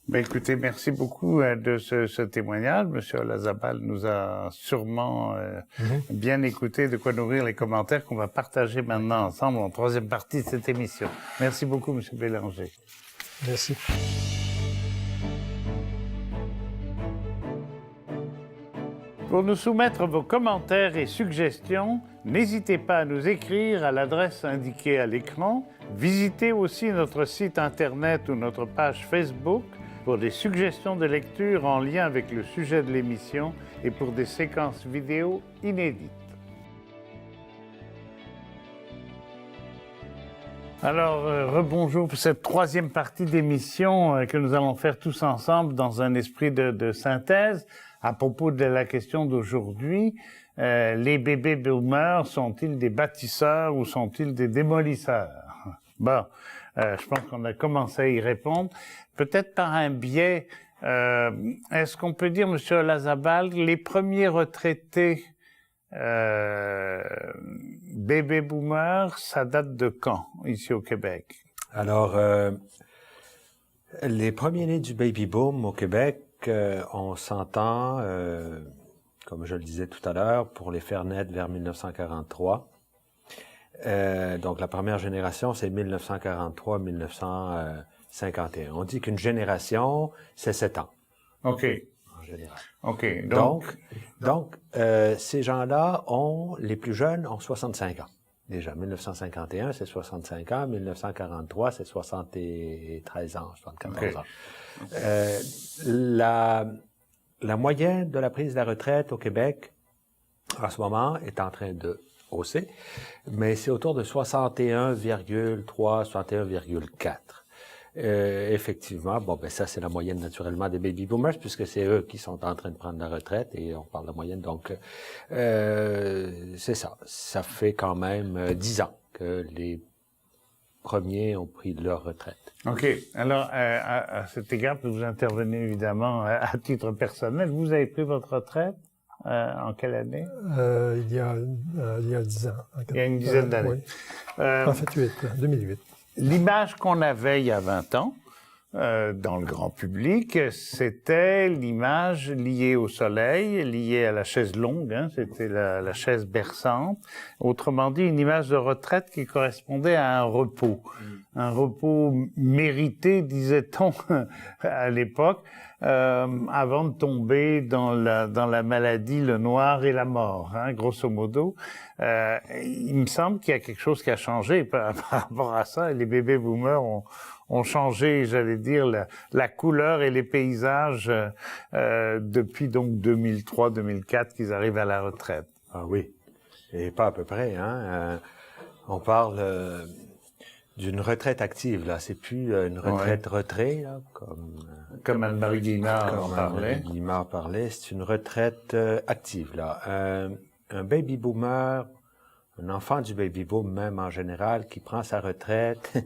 Ben, écoutez, merci beaucoup de ce témoignage. Monsieur Olazabal nous a sûrement bien écouté, de quoi nourrir les commentaires qu'on va partager maintenant ensemble en troisième partie de cette émission. Merci beaucoup, Monsieur Bélanger. Merci. Pour nous soumettre vos commentaires et suggestions, n'hésitez pas à nous écrire à l'adresse indiquée à l'écran. Visitez aussi notre site Internet ou notre page Facebook pour des suggestions de lecture en lien avec le sujet de l'émission et pour des séquences vidéo inédites. Alors, rebonjour pour cette troisième partie d'émission que nous allons faire tous ensemble dans un esprit de synthèse. À propos de la question d'aujourd'hui, les bébés boomers sont-ils des bâtisseurs ou sont-ils des démolisseurs? Bon, je pense qu'on a commencé à y répondre. Peut-être par un biais, est-ce qu'on peut dire, Monsieur Olazabal, les premiers retraités baby boomers, ça date de quand, ici au Québec? Alors, les premiers nés du baby boom au Québec, on s'entend, comme je le disais tout à l'heure, pour les faire naître vers 1943. Donc, la première génération, c'est 1943-1951. On dit qu'une génération, c'est 7 ans. OK. En général. OK. Donc, ces gens-là les plus jeunes ont 65 ans. Déjà, 1951, c'est 65 ans. 1943, c'est 73 ans, 74 ans. La moyenne de la prise de la retraite au Québec, en ce moment, est en train de hausser, mais c'est autour de 61,3, 61,4. Effectivement, ça c'est la moyenne naturellement des baby boomers puisque c'est eux qui sont en train de prendre la retraite et on parle de moyenne, donc c'est ça. Ça fait quand même 10 ans que les premiers ont pris leur retraite. OK. Alors, à cet égard, vous intervenez évidemment à titre personnel. Vous avez pris votre retraite en quelle année? Il y a 10 ans. Il y a une dizaine d'années. Oui. En fait, 2008. L'image qu'on avait il y a 20 ans, dans le grand public, c'était l'image liée au soleil, liée à la chaise longue, hein, c'était la chaise berçante. Autrement dit, une image de retraite qui correspondait à un repos mérité, disait-on, à l'époque, avant de tomber dans la maladie, le noir et la mort, hein, grosso modo. Il me semble qu'il y a quelque chose qui a changé par rapport à ça. Les bébés boomers ont changé, j'allais dire, la couleur et les paysages depuis donc 2003-2004 qu'ils arrivent à la retraite. Ah oui, et pas à peu près, hein. On parle d'une retraite active, là. C'est plus une retraite-retrait, là, comme Anne-Marie Guimard en parlait. Anne-Marie Guimard parlait. C'est une retraite active, là. Un baby boomer, un enfant du baby boom même en général, qui prend sa retraite,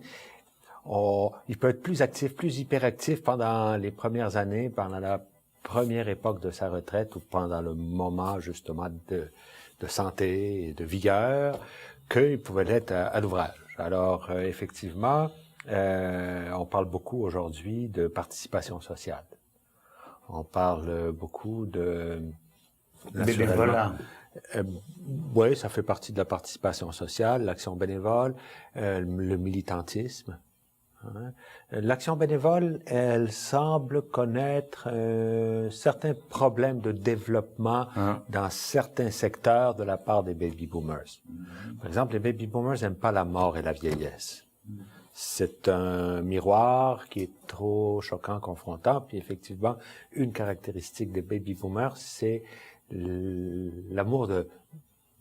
il peut être plus actif, plus hyperactif pendant les premières années, pendant la première époque de sa retraite ou pendant le moment justement de santé et de vigueur qu'il pouvait l'être à l'ouvrage. Alors, effectivement, on parle beaucoup aujourd'hui de participation sociale. On parle beaucoup de... bénévolat. Oui, ça fait partie de la participation sociale, l'action bénévole, le militantisme. Hein. L'action bénévole, elle semble connaître certains problèmes de développement dans certains secteurs de la part des baby boomers. Par exemple, les baby boomers n'aiment pas la mort et la vieillesse. C'est un miroir qui est trop choquant, confrontant. Puis effectivement, une caractéristique des baby boomers, c'est l'amour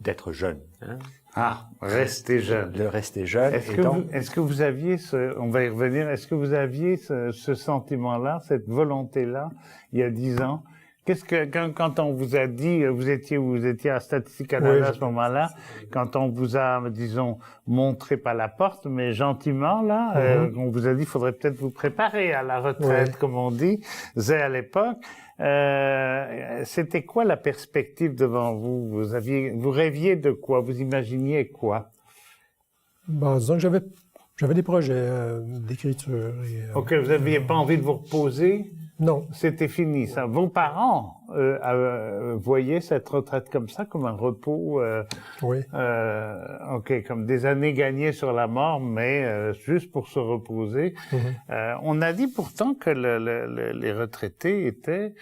d'être jeune. Hein? Ah, rester jeune. De rester jeune. Est-ce que vous aviez on va y revenir, est-ce que vous aviez ce sentiment-là, cette volonté-là, il y a 10 ans? Quand on vous a dit, vous étiez à Statistique Canada à ce moment-là, quand on vous a, disons, montré pas la porte, mais gentiment, là, on vous a dit, il faudrait peut-être vous préparer à la retraite, comme on disait à l'époque. C'était quoi la perspective devant vous? Vous rêviez de quoi? Vous imaginiez quoi? Bon, disons que j'avais des projets d'écriture. OK, vous n'aviez pas envie de vous reposer? Non. C'était fini, ça. Vos parents voyaient cette retraite comme ça, comme un repos, OK, comme des années gagnées sur la mort, mais juste pour se reposer. On a dit pourtant que les retraités étaient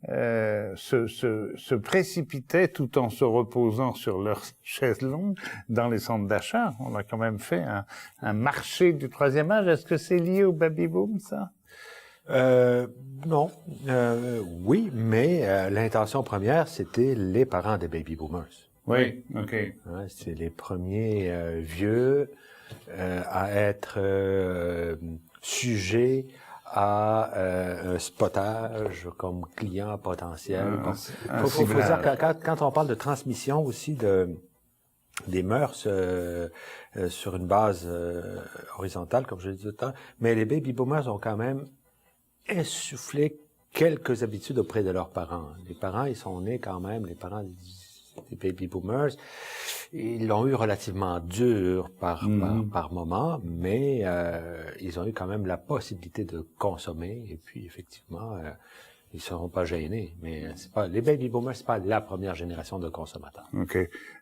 se précipitaient tout en se reposant sur leur chaise longue dans les centres d'achat. On a quand même fait un marché du troisième âge. Est-ce que c'est lié au baby-boom, ça? Non. Oui, mais l'intention première, c'était les parents des baby boomers. Oui, OK. Hein, c'est les premiers vieux à être sujets à un spotage comme client potentiel. Faut dire quand on parle de transmission aussi des mœurs sur une base horizontale, comme je l'ai dit tout à l'heure, mais les baby boomers ont quand même insufflé quelques habitudes auprès de leurs parents. Les parents, ils sont nés quand même, les parents des baby boomers, ils l'ont eu relativement dur par moment, mais ils ont eu quand même la possibilité de consommer, et puis effectivement, ils ne seront pas gênés. Mais c'est pas les baby boomers, c'est pas la première génération de consommateurs. OK.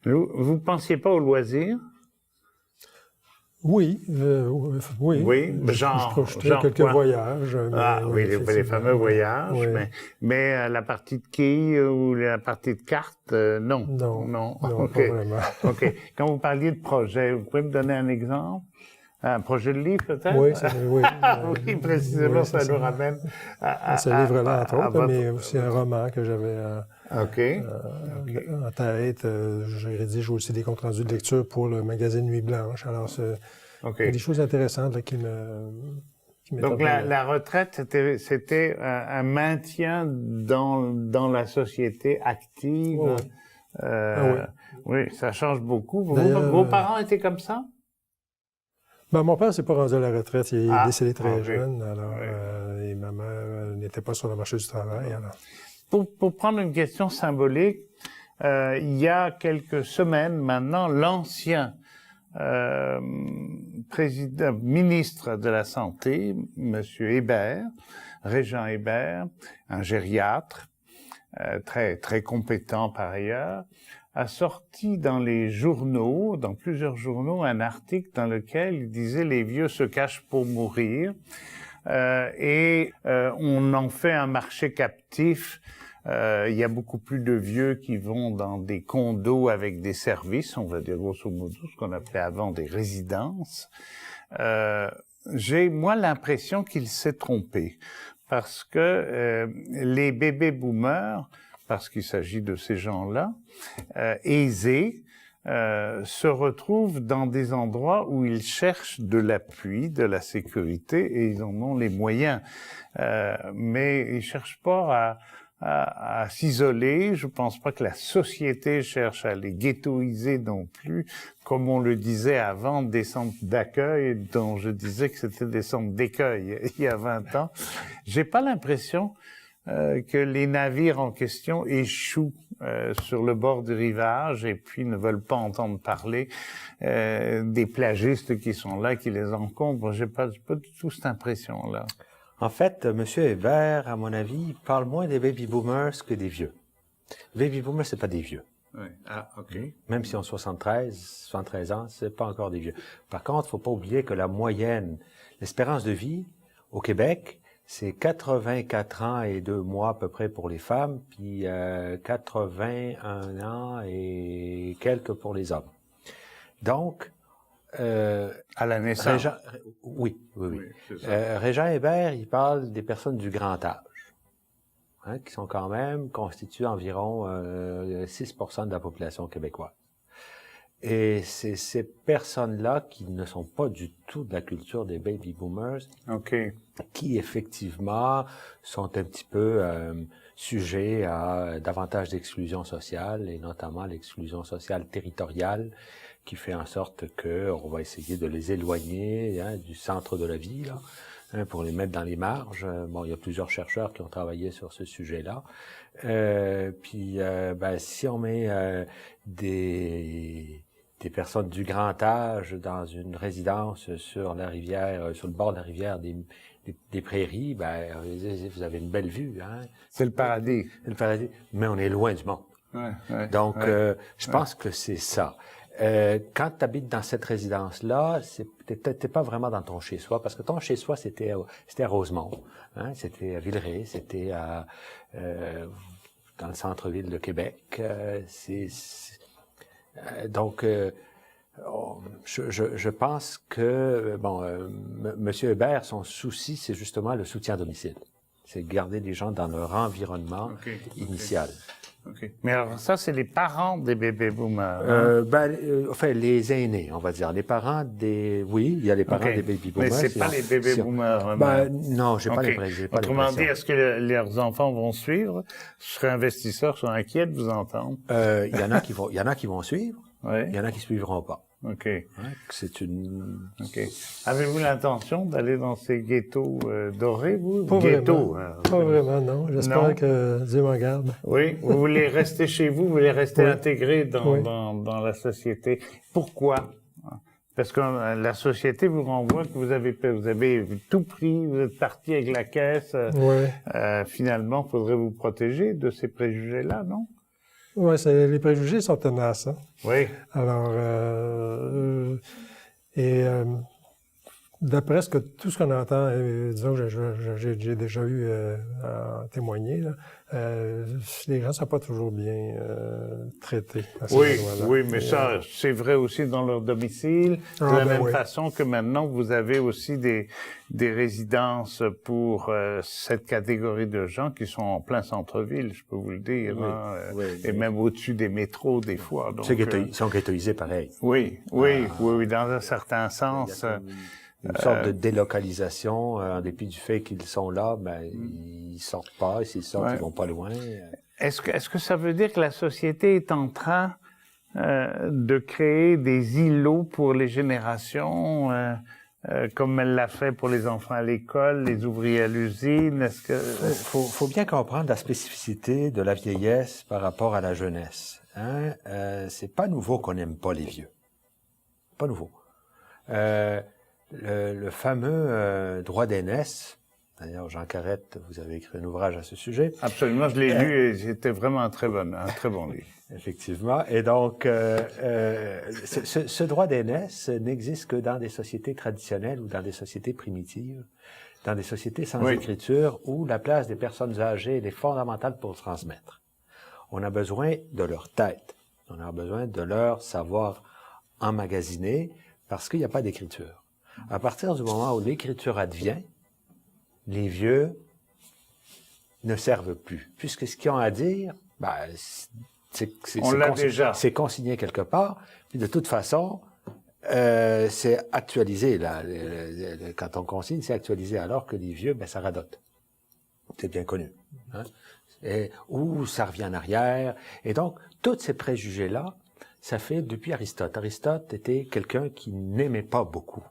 Vous pensiez pas au loisir? Oui, oui. Genre quelques voyages. Oui, les fameux voyages. Oui. Mais la partie de quilles ou la partie de cartes, non. Non, Okay. pas vraiment. OK. Quand vous parliez de projet, vous pouvez me donner un exemple? Un projet de livre, peut-être? Oui, oui. Oui, précisément, ça nous ramène à ce livre-là, entre autres, mais aussi un roman que j'avais en tête. J'ai rédigé aussi des comptes rendus de lecture pour le magazine Nuit Blanche. Alors, il y a des choses intéressantes là, qui Donc, la retraite, c'était un maintien dans la société active. Oui, ça change beaucoup. Vos parents étaient comme ça? Ben, mon père s'est pas rendu à la retraite. Il est décédé très jeune. Alors, et ma mère n'était pas sur le marché du travail. Alors. Pour prendre une question symbolique, il y a quelques semaines maintenant, l'ancien ministre de la Santé, Monsieur Hébert, Régent Hébert, un gériatre, très, très compétent par ailleurs, a sorti dans les journaux, dans plusieurs journaux, un article dans lequel il disait « Les vieux se cachent pour mourir ». On en fait un marché captif. Il y a beaucoup plus de vieux qui vont dans des condos avec des services, on va dire grosso modo ce qu'on appelait avant des résidences. J'ai, moi, l'impression qu'il s'est trompé parce que les bébés boomers, parce qu'il s'agit de ces gens-là, aisés, se retrouvent dans des endroits où ils cherchent de l'appui, de la sécurité, et ils en ont les moyens. Mais ils cherchent pas à s'isoler. Je pense pas que la société cherche à les ghettoiser non plus, comme on le disait avant, des centres d'accueil, dont je disais que c'était des centres d'écueil il y a 20 ans. J'ai pas l'impression que les navires en question échouent sur le bord du rivage et puis ne veulent pas entendre parler des plagistes qui sont là, qui les encombrent. J'ai pas du tout cette impression-là. En fait, M. Hébert, à mon avis, parle moins des baby boomers que des vieux. Les baby boomers, c'est pas des vieux. Oui. Ah, OK. Même si on 73 ans, c'est pas encore des vieux. Par contre, faut pas oublier que la moyenne, l'espérance de vie au Québec, c'est 84 ans et 2 mois à peu près pour les femmes, puis 81 ans et quelques pour les hommes. Donc, à la naissance. Oui. C'est ça. Régent Hébert, il parle des personnes du grand âge, hein, qui sont quand même constituent environ 6% de la population québécoise. Et c'est ces personnes-là qui ne sont pas du tout de la culture des baby boomers, qui effectivement sont un petit peu sujets à davantage d'exclusion sociale, et notamment l'exclusion sociale territoriale, qui fait en sorte qu'on va essayer de les éloigner du centre de la vie, là, pour les mettre dans les marges. Bon, il y a plusieurs chercheurs qui ont travaillé sur ce sujet-là. Si on met des personnes du grand âge dans une résidence sur la rivière, sur le bord de la rivière des Prairies, vous avez une belle vue, hein. C'est le paradis. C'est le paradis. Mais on est loin du monde. Donc, je pense que c'est ça. Quand tu habites dans cette résidence-là, t'es pas vraiment dans ton chez-soi, parce que ton chez-soi, c'était à Rosemont, hein, c'était à Villeray, c'était dans le centre-ville de Québec. Donc, je pense que, M. Hébert, son souci, c'est justement le soutien à domicile. C'est garder les gens dans leur environnement initial. OK. Mais alors, ça, c'est les parents des baby boomers. Les aînés, on va dire. Les parents des... Oui, il y a les parents des baby boomers. Mais c'est pas les baby boomers. Non, j'ai pas l'impression. Autrement dit, est-ce que leurs enfants vont suivre? Je serais investisseur, je serais inquiet de vous entendre. Il y en a qui vont suivre. Oui. Il y en a qui suivront pas. OK. Ouais, c'est une... OK. Avez-vous l'intention d'aller dans ces ghettos dorés, vous? Pas Ghettos, vraiment. Pas vraiment, non. J'espère que Dieu m'en garde. Oui. Vous voulez rester chez vous, vous voulez rester intégré Oui. dans la société. Pourquoi? Parce que la société vous renvoie que vous avez tout pris, vous êtes parti avec la caisse. Finalement, faudrait vous protéger de ces préjugés-là, non? Oui, les préjugés sont tenaces. Hein? Oui. Alors, d'après tout ce qu'on entend, disons que j'ai déjà eu à témoigner, là, les gens ne sont pas toujours bien traités à ces endroits-là. Oui, mais ça, c'est vrai aussi dans leur domicile, de la même façon que maintenant, vous avez aussi des résidences pour cette catégorie de gens qui sont en plein centre-ville, je peux vous le dire, et même au-dessus des métros, des fois. Donc, ils sont ghettoisés pareil. Oui, dans un certain sens. Une sorte de délocalisation, en dépit du fait qu'ils sont là, ils sortent pas, et s'ils sortent, ils vont pas loin. Est-ce que ça veut dire que la société est en train de créer des îlots pour les générations, comme elle l'a fait pour les enfants à l'école, les ouvriers à l'usine? Est-ce que faut bien comprendre la spécificité de la vieillesse par rapport à la jeunesse. Hein? C'est pas nouveau qu'on n'aime pas les vieux. Pas nouveau. Le fameux droit d'aînesse, d'ailleurs, Jean Carrette, vous avez écrit un ouvrage à ce sujet. Absolument, je l'ai lu et c'était vraiment un très bon livre. Effectivement. Et donc, ce droit d'aînesse n'existe que dans des sociétés traditionnelles ou dans des sociétés primitives, dans des sociétés sans écriture, où la place des personnes âgées est fondamentale pour transmettre. On a besoin de leur tête. On a besoin de leur savoir emmagasiner parce qu'il n'y a pas d'écriture. À partir du moment où l'écriture advient, les vieux ne servent plus. Puisque ce qu'ils ont à dire, On l'a déjà. C'est consigné quelque part. Puis de toute façon, c'est actualisé. Là, quand on consigne, c'est actualisé. Alors que les vieux, ça radote. C'est bien connu. Hein? Ou ça revient en arrière. Et donc, tous ces préjugés-là, ça fait depuis Aristote. Aristote était quelqu'un qui n'aimait pas beaucoup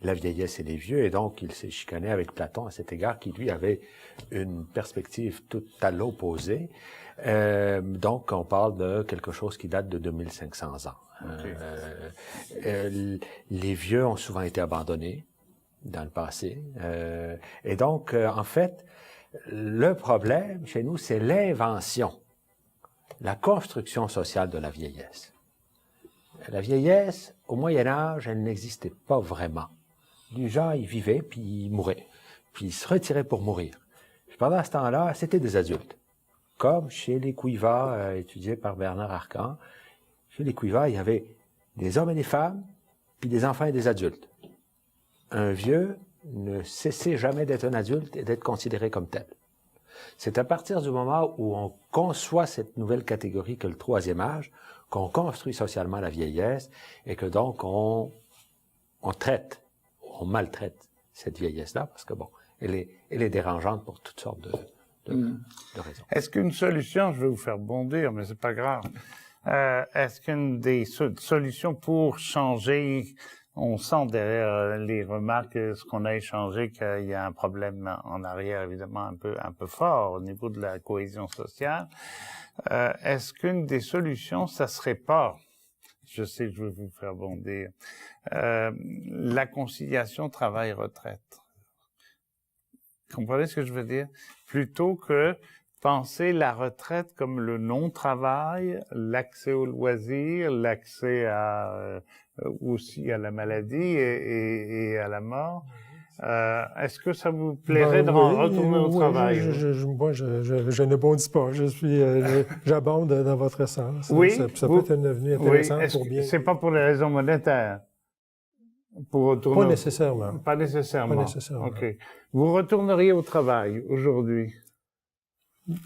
la vieillesse et les vieux, et donc il s'est chicané avec Platon à cet égard, qui lui avait une perspective tout à l'opposé. Donc on parle de quelque chose qui date de 2500 ans. Okay. Les vieux ont souvent été abandonnés dans le passé. Et donc, en fait, le problème chez nous, c'est l'invention, la construction sociale de la vieillesse. La vieillesse, au Moyen Âge, elle n'existait pas vraiment. Les gens, ils vivaient, puis ils mouraient. Puis ils se retiraient pour mourir. Puis pendant ce temps-là, c'était des adultes. Comme chez les Kuivas, étudiés par Bernard Arcan. Chez les Kuivas, il y avait des hommes et des femmes, puis des enfants et des adultes. Un vieux ne cessait jamais d'être un adulte et d'être considéré comme tel. C'est à partir du moment où on conçoit cette nouvelle catégorie que le troisième âge, qu'on construit socialement la vieillesse et que donc on maltraite cette vieillesse-là parce que bon, elle est dérangeante pour toutes sortes de raisons. Est-ce qu'une solution, je vais vous faire bondir, mais c'est pas grave, est-ce qu'une des solutions pour changer, on sent derrière les remarques, ce qu'on a échangé, qu'il y a un problème en arrière, évidemment, un peu fort au niveau de la cohésion sociale. Est-ce qu'une des solutions, ça serait pas, je sais que je veux vous faire bondir, la conciliation travail-retraite? Comprenez ce que je veux dire? Plutôt que penser la retraite comme le non-travail, l'accès aux loisirs, l'accès aussi à la maladie et à la mort. Est-ce que ça vous plairait de retourner au travail? Moi, je ne bondis pas. J'abonde dans votre sens. Oui. Ça peut être une avenue intéressante pour bien. C'est pas pour les raisons monétaires? Pour retourner pas nécessairement. Pas nécessairement. Pas nécessairement. OK. Vous retourneriez au travail aujourd'hui?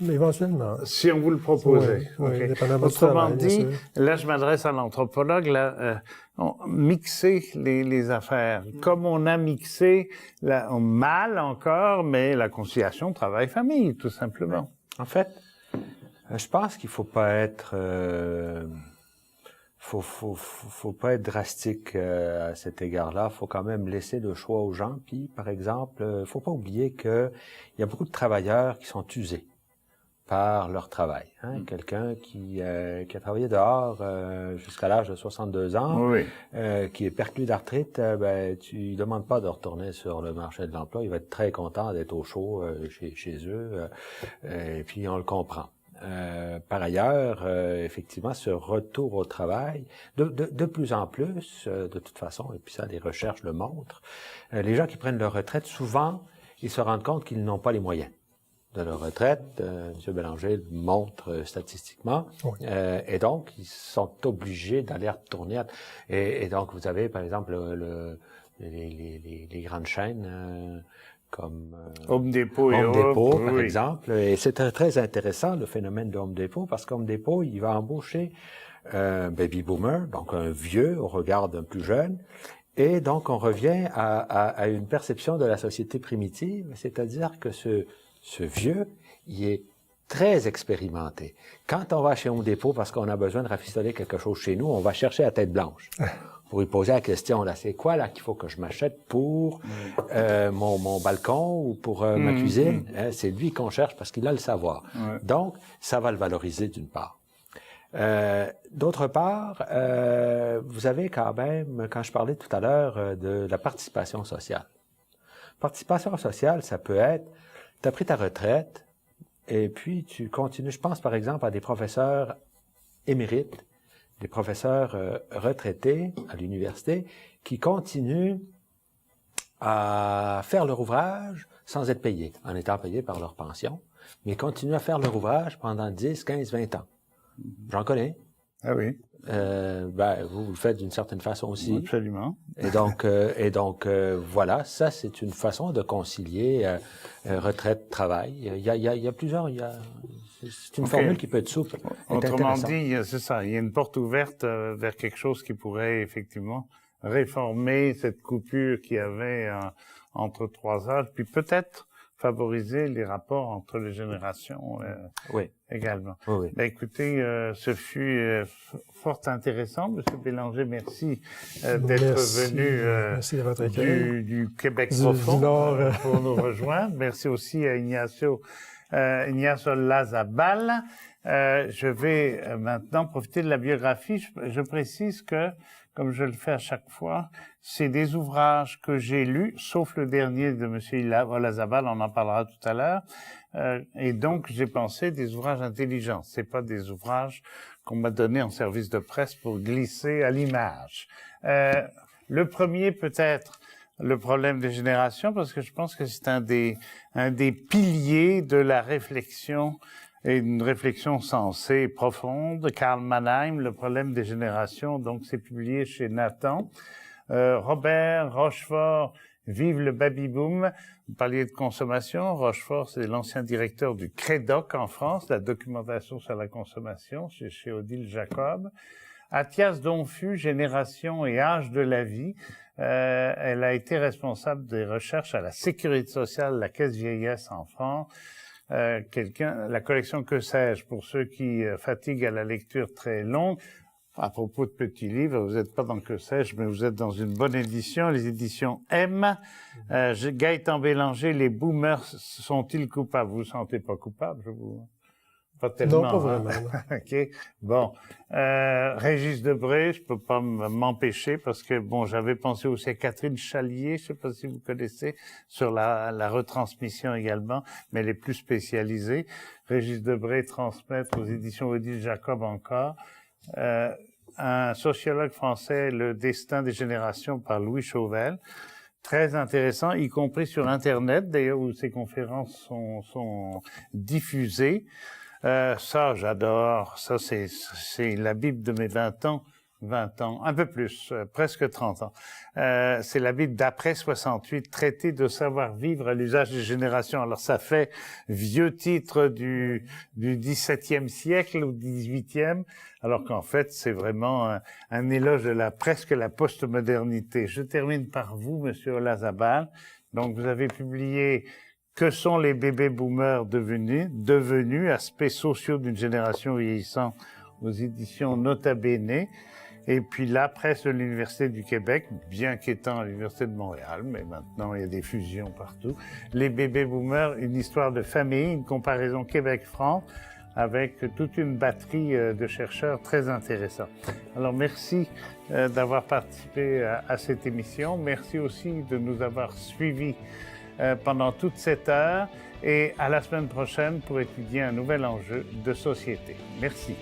Éventuellement. Si on vous le proposait. Oui, okay. Dépendamment du Autrement travail, dit, là, je m'adresse à l'anthropologue, là, mixer les affaires. Comme on a mixé, mal encore, mais la conciliation travail-famille, tout simplement. En fait, je pense qu'il faut pas être... faut pas être drastique à cet égard-là. Faut quand même laisser le choix aux gens. Puis, par exemple, faut pas oublier que il y a beaucoup de travailleurs qui sont usés par leur travail. Hein? Quelqu'un qui a travaillé dehors jusqu'à l'âge de 62 ans, oui. Qui est perclus d'arthrite, tu lui demandes pas de retourner sur le marché de l'emploi. Il va être très content d'être au chaud chez eux. Et puis, on le comprend. Par ailleurs, effectivement, ce retour au travail, de plus en plus, de toute façon, et puis ça, les recherches le montrent, les gens qui prennent leur retraite, souvent, ils se rendent compte qu'ils n'ont pas les moyens de leur retraite. M. Bélanger le montre statistiquement. Oui. Et donc, ils sont obligés d'aller retourner. Et donc, vous avez, par exemple, les grandes chaînes... comme Home Depot, par exemple. Et c'est très intéressant, le phénomène de Home Depot, parce qu'Home Depot, il va embaucher un baby boomer, donc un vieux au regard d'un plus jeune, et donc on revient à une perception de la société primitive, c'est-à-dire que ce vieux, il est très expérimenté. Quand on va chez Home Depot, parce qu'on a besoin de rafistoler quelque chose chez nous, on va chercher la tête blanche. Pour lui poser la question, là, c'est quoi là qu'il faut que je m'achète pour mon balcon ou pour ma cuisine? C'est lui qu'on cherche parce qu'il a le savoir. Donc, ça va le valoriser d'une part. D'autre part, vous avez quand même, quand je parlais tout à l'heure de la participation sociale. Participation sociale, ça peut être, tu as pris ta retraite et puis tu continues. Je pense par exemple à des professeurs émérites, des professeurs retraités à l'université qui continuent à faire leur ouvrage sans être payés, en étant payés par leur pension, mais continuent à faire leur ouvrage pendant 10, 15, 20 ans. J'en connais. Ah oui. Vous le faites d'une certaine façon aussi. Absolument. Et donc, voilà, ça c'est une façon de concilier retraite-travail. Il y a plusieurs... C'est une formule qui peut être souple. Autrement dit, c'est ça, il y a une porte ouverte vers quelque chose qui pourrait effectivement réformer cette coupure qu'il y avait entre trois âges, puis peut-être favoriser les rapports entre les générations également. Oui. Ben, écoutez, ce fut fort intéressant. Monsieur Bélanger, merci d'être venu du Québec profond pour nous rejoindre. Merci aussi à Ignacio Olazabal. Je vais maintenant profiter de la biographie. Je précise que, comme je le fais à chaque fois, c'est des ouvrages que j'ai lus, sauf le dernier de M. Olazabal, on en parlera tout à l'heure. Et donc, j'ai pensé des ouvrages intelligents. C'est pas des ouvrages qu'on m'a donnés en service de presse pour glisser à l'image. Le premier, peut-être, le problème des générations, parce que je pense que c'est un des piliers de la réflexion, et une réflexion sensée profonde. Karl Mannheim, le problème des générations, donc c'est publié chez Nathan. Robert Rochefort, Vive le baby-boom. Vous parliez de consommation. Rochefort, c'est l'ancien directeur du CREDOC en France, la documentation sur la consommation, chez Odile Jacob. Athias Donfus, Génération et âge de la vie. Elle a été responsable des recherches à la Sécurité sociale, la Caisse vieillesse en France. La collection Que sais-je, pour ceux qui fatiguent à la lecture très longue. À propos de petits livres, vous n'êtes pas dans Que sais-je, mais vous êtes dans une bonne édition, les éditions M. Gaëtan Bélanger, les boomers sont-ils coupables? Vous vous sentez pas coupable? Pas tellement. Non, pas vraiment. OK. Bon. Régis Debray, je peux pas m'empêcher parce que, bon, j'avais pensé aussi à Catherine Chalier, je sais pas si vous connaissez, sur la retransmission également, mais elle est plus spécialisée. Régis Debray, transmettre aux éditions Odile Jacob encore. Un sociologue français, Le destin des générations par Louis Chauvel. Très intéressant, y compris sur Internet, d'ailleurs, où ces conférences sont diffusées. Ça, j'adore. Ça, c'est la Bible de mes 20 ans, un peu plus, presque 30 ans. C'est la Bible d'après 68, traité de savoir-vivre à l'usage des générations. Alors, ça fait vieux titre du XVIIe siècle ou XVIIIe, alors qu'en fait, c'est vraiment un éloge de presque la postmodernité. Je termine par vous, Monsieur Olazabal. Donc, vous avez publié Que sont les bébés boomers devenus, aspects sociaux d'une génération vieillissante aux éditions Nota Bene. Et puis la presse de l'Université du Québec, bien qu'étant à l'Université de Montréal, mais maintenant il y a des fusions partout. Les bébés boomers, une histoire de famille, une comparaison Québec-France avec toute une batterie de chercheurs très intéressants. Alors merci d'avoir participé à cette émission. Merci aussi de nous avoir suivis pendant toute cette heure et à la semaine prochaine pour étudier un nouvel enjeu de société. Merci.